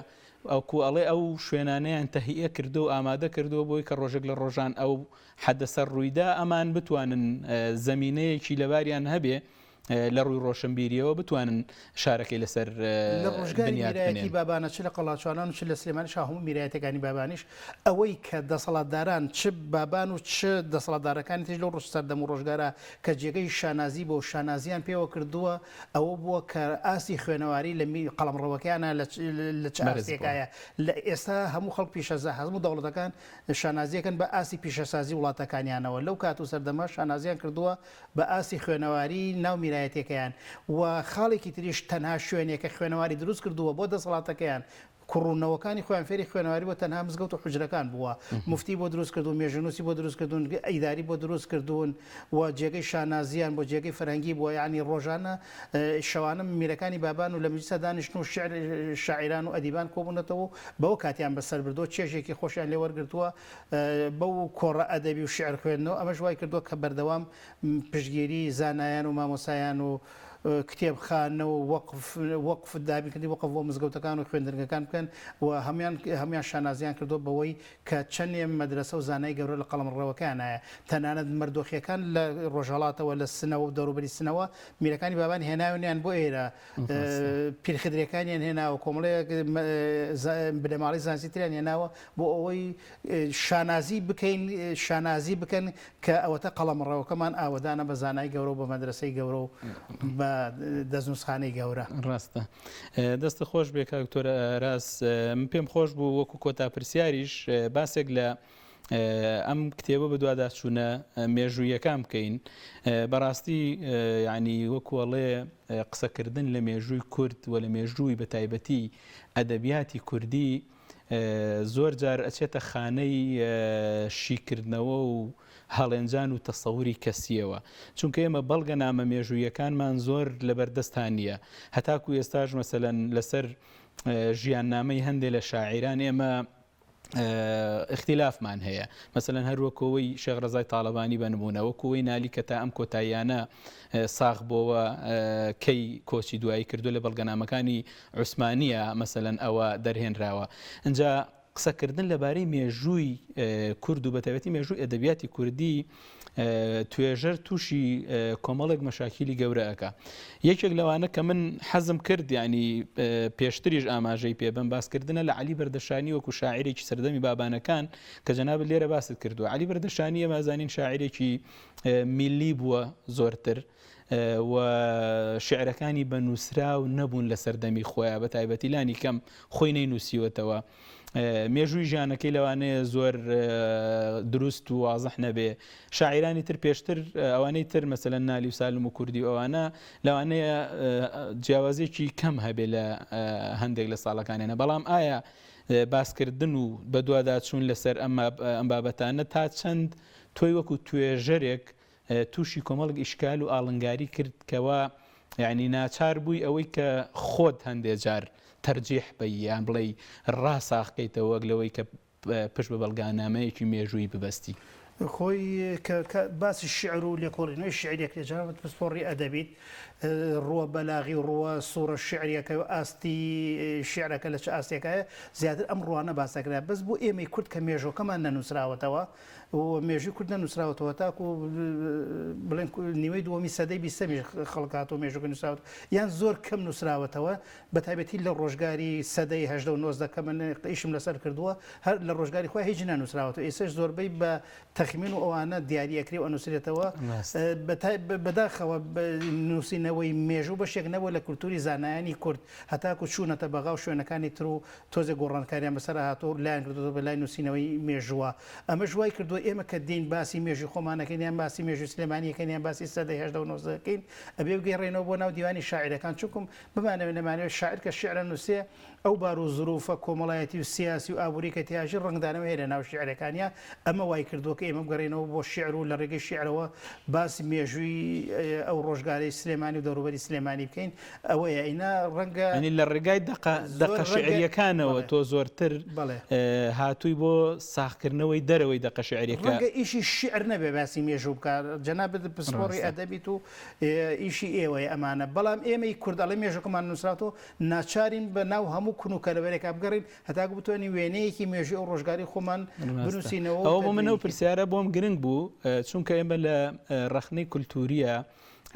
ئەوکو ئەڵێ ئەو شوێنانەیان تەهیە کردو و ئامادە کردووە بۆی کە ڕۆژێک لە ڕۆژان ئەو حەدەسەر ڕوویدا ئەمان بتوانن زەمینەیەکی لەباریان هەبێ لە ڕووی ڕۆشنبیریەوە بتوانن شارەکەی لەسەر لە ڕۆژگاری میرایەتی بابانە چ لە قەڵاچوانان و چ لە سلێمانی هەموو میرایەتەکانی بابانیش ئەوەی کە دەسەڵاتداران چ بابان و چ دەسەڵاتدارەکانی تێژ لەو ڕۆژ سەردەم و ڕۆژگارە کە جێگەی شانازی بۆ شانازیان پێوە کردووە ئەوە بووە کە ئاسی خوێنەواری لە قەڵەمڕەوەکیانە لە چ ئاستێکایە لە ئێستا هەموو خەڵک پیشەزا هەموو دەوڵەتەکان شانازیەکەن بە ئاسی پیشەسازی وڵاتەکانیانەوە لەو کات و سەردەما شانازیان کردووە بە ئاسی خوێنەواری ناو میرایەتەکەیان و خاڵێکی تریش تەنها شوێنێکە خوێنەواری دروست کردووە بۆ دەسەڵاتەکەیان کوڕوونەوەکانی خۆیان فێری خوێنەواری بۆ تەنها مزگەوت و حوجرەکان بووە مفتی بۆ دروست کردو مێژنووسی بۆ دروست کردوون ئەیداری بۆ دروست کردوون و جێگەی شانازیان بۆ جێگەی فەرەنگی بووە یعنی ڕۆژانە شەوانە میرەکانی بابان و لە مجلیسە دانیشتن و شاعیران و ئەدیبان کۆبوونەتەوە بەوە کاتیان بەسەر بردو چێژێکی خۆشیان لێ وەرگرتووە بەو کۆڕە ئەدەبی و شعر خوێندنەوە ئەمەش وای کردووە کە بەردەوام پشتگیری زانایان و مامۆسایان و کتێبخانەوە وەقف دابینکردی وەقف بۆ مزگەوتەکان و خوێندنگەکان بکەن و هەمان شانازیان کردو بەوەی کە چەندێ مەدرسە و زانای گەورە لە قەڵەمڕەوەکانایە تەنانەت مردۆخیەکان لە ڕۆژهەڵاتەوە لە سنەوە و دەوروبەری سنەوە میرەکانی بابان هێناونیان بۆ ئێرە پیرخدرەکانیان هێناوە کۆمەڵەیەک بنەماڵی زانستیان هێناوە بۆ ئەوەی شانازی بکەن کە ئەوەتە قەڵەمڕەوەکەمان ئاوەدانە بە زانای گەورە و بە مەدرسەی گەورە و بە دەستنووسخانەی گەورە ڕاستە دەستە خۆش بێ کاکتۆرە ڕاست من پێم خۆش بوو وەکو کۆتا پرسیاریش باسێک لە ئەم کتێبە بە دوواداچوونە مێژوویەکان بکەین بەڕاستی ینی وەکوڵێ قسەکردن لە مێژووی کورد و لە مێژووی بە تایبەتی ئەدەبیاتی کوردی زۆر جار ئەچێتە خانەی شیکردنەوە و هەڵێنجان و تەسەوری کەسیەوە چونکە ئێمە بەڵگە نامە مێژوویەکانمان زۆر لەبەردەستان نییە هەتاکو ئێستاش مەسەلەن لەسەر ژیاننامەی هەندێک لە شاعیران ئێمە اختلافمان هەیە مەسەلەن هەروەکەوەی شێخ ڕەزای تاڵەبانی بنمونە وەکوەوەی نالی کە تا ئەم کۆتاییانە ساغ بۆەوە کەی کۆچی دوایی کردو لە بەڵگەنامەکانی عوسمانیە مەسەلەن ئەوە دەرهێنراوە اینجا قسەکردن لەبارەی مێژووی کورد و بەتایبەتی مێژووی ئەدەبیاتی کوردی توێژەر تووشی کۆمەڵێک مەشاکیلی گەورەکە یەکێک لەوانە کە من حەزم کرد ینی پێشتریش ئاماژەی پێبم باسکردنە لە علی بەردەشانی وەکو شاعیرێکی سەردەمی بابانەکان کە جەناب لێرە باست کردووە علی بەردەشانی ئەمازانین شاعیرێکی میلی بووە زۆرتر و شعرەکانی بە نووسرا و نەبوون لە سەردەمی خۆیان بە تایبەتی لانی کەم خۆی نەینووسیوەتەوە مێژووی ژیانەکەی لەوانەیە زۆر دروست و وازەح نەبێ شاعیرانی تر پێشتر ئەوانەی تر مەسەلەن نالی و سالم و کوردی و ئەوانە لەوانەیە جیاوازێکی کەم هەبێ لە هەندێک لە ساڵەکانیانە بەڵام ئایا باسکردن و بە دوواداچوون لەسەر ئەم بابەتانە تا چەند تۆی وەکو توێژەرێک تووشی کۆمەڵک ئیشکال و ئاڵنگاری کرد کەوا یعنی ناچار بووی ئەوەی کە خۆت هەندێک جار تەرجیح بە یان بڵێ ڕاستاخکەیتەوە وەک لەوەی کە پشت بە بەڵگانامەیەکی مێژووی ببەستی خۆی باسی شعر و لێکۆڵینەوەی شعرێک لێجاربێت پسپۆڕی ئەدەبیت ڕووە بەلاغی و ڕووە سوورە شعریەکە و ئاستی شعرەکە لە چ ئاستێکایە زیاتر ئەم ڕوانە باسەکرا بەس بۆ ئێمەی کورد کە مێژۆکەمان نەنووسراوەتەوە و مێژوی کورد نەنووسراوەتەوە تاکو بڵێن نیوەی دووەمی سەدەی بیستەمی خەڵکات و مێژوکە نووسراوت یان زۆر کەم نووسراوەتەوە بە تایبەتی لە ڕۆژگاری سەدەی هەژدە و نۆزدە کە من ئیشم لەسەر کردووە هەر لە ڕۆژگاری خۆی هیچ نەنووسراوەتەوە ئێستش زۆربەی بە تەخمین و ئەوانە دیاریەکری و ئەنووسێتەوە بەداخەوە نووسینەوەی مێژوو بەشێک نەبووە لە کولتوری زانایانی کورد هەتاکو چوونەتە بەغا و شوێنەکانی تر و تۆزێک گۆڕانکاریان بەسەر هاتۆ لایەن کردو بە لای نووسینەوەی مێژووە ئەمە ژوای کردو ئێمە کە دین باسی مێژوی خۆمانەکەین یان باسی مێژوی سلێمانیەکەین یان باسی سەدەی هەژدە و نۆزدەکەین ئەبێ بگەڕێنەوە بۆ ناو دیوانی شاعیرەکان چونکم بمانەوێت لەمانەوێت شاعر کە شعرە نووسێ ئەو بار و زروفە کۆمەڵایەتی و سیاسی و ئابووری کە تیاژی ڕنگدانەوە هەیە لە ناو شعرەکانیە ئەمە وای کردووە کە ئێمە بگەڕێنەوە بۆ شعر و لە ڕێگەی شعرەوە باسی مێژووی ئەو ڕۆژگارەی سلێمانی و دەوروبەری سلێمانی بکەین ئەوەیە ئینا ڕەنگە لە ڕێگای دەقە شعریەکانەوە تۆ زۆرتر هاتووی بۆ ساختکردنەوەی دەرەوەی دەقە شعریەکان ڕەنگە ئیشی شعر نەبێ باسی مێژوو بکات جەنابەت پسپۆڕی ئەدەبیت و ئیشی ئێوەیە ئەمانە بەڵام ئێمەی کورد ئەڵێ مێژوەکەمان نووسراتەوە ناچارین بە ناو هەموو کون و کەلەبەرێک بگەڕین هەتاکو بتوانین وێنەیەکی مێژوی ئەو ڕۆژگاری خۆمان بنووسینەوە. ئەو بۆ منەوە پرسیارە بۆم گرنگ بوو چونکە ئێمە لە ڕەخنەی کولتوریە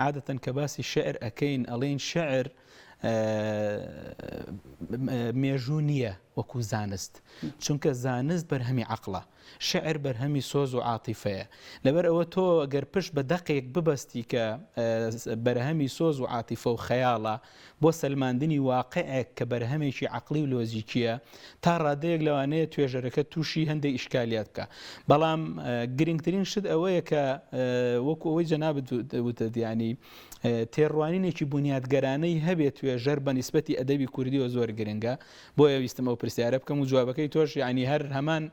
عادەتەن کە باسی شعر ئەەکەین ئەڵێن شعر مێژوو نییە وەکو زانست چونکە زانست بەرهەمی عەقڵە شعر بەرهەمی سۆز و عاتیفەیە لەبەر ئەوە تۆ ئەگەر پشت بە دەقێک ببەستی کە بەرهەمی سۆز و عاتیفە و خەیاڵە بۆ سەلماندنی واقعێک کە بەرهەمێکی عەقڵی و لۆزیکیە تا ڕادەیەک لەوانەیە توێژەرەکە تووشی هەندێک ئیشکالیات بکە بەڵام گرنگترین شت ئەوەیە کە وەکو ئەوەی جەنابەت وتت ینی تێڕوانینێکی بنیادگەرانەی هەبێت توێژەر بە نیسبەتی ئەدەبی کوردیەوە زۆر گرنگە بۆ ویستم ئەو پرسیارە بکەم و جوابەکەی تۆش ینی هەر هەمان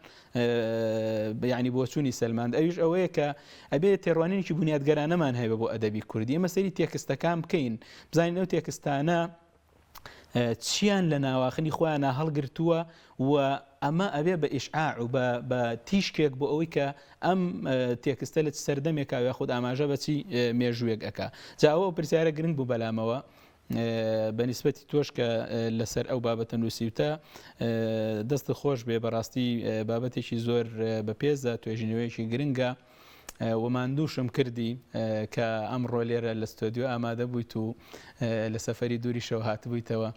ینی بۆ چوونی سەلماند ئەویش ئەوەیە کە ئەبێت تێڕوانینێکی بنیادگەرانەمان هەیە بۆ ئەدەبی کوردی ئەمە سەری تێکستەکان بکەین بزانین ئەو تێکستانە چیان لە ناواخنی خۆیان هەڵگرتووە و ئەمە ئەبێ بە ئیشعاع و بە تیشکێک بۆ ئەوەی کە ئەم تێکستە لە سەردەمێکا یاخود ئاماژە بەچی مێژوویەک ئەکا جا ئەوە پرسیارە گرنگ بوو بەلامەوە بەنسبەتی تۆش کە لەسەر ئەو بابەتە نووسیوتە دەست خۆش بێ بەڕاستی بابەتێکی زۆر بەپێزە توێژینەوەیەکی گرنگە وەماندووشم کردی کە ئەمڕۆ لێرە لە ستۆدیۆ ئامادە بوویت و لە سەفەری دووری شەو هاتبوویتەوە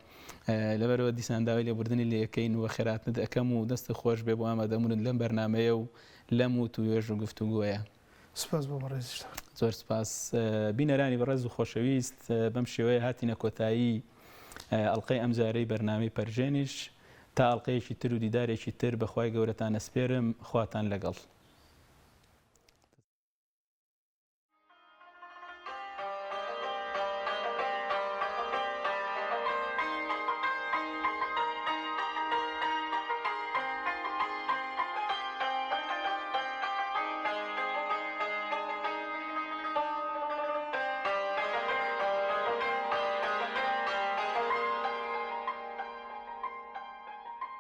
لەبەرەوە دیسانداوای لێبوردنی لە یەکەین و خێراتنت ئەەکەم و دەست خۆش بێ بۆ ئامادەمونت لەم بەرنامەیە و لەم و توێژ و گفتوگوۆیە. سپاس بۆ بەڕێزیشت. زۆر سپاس بینەرانی بەڕێز و خۆشەویست بەم شێوەیە هاتینە کۆتایی ئەڵلقەی ئەمجارەی بەرنامەی پەرژێنیش تا ئەڵلقەیەکی تر و دیدارێکی تر بەخوای گەورەتان ئەسپێرم خواتان لەگەڵ.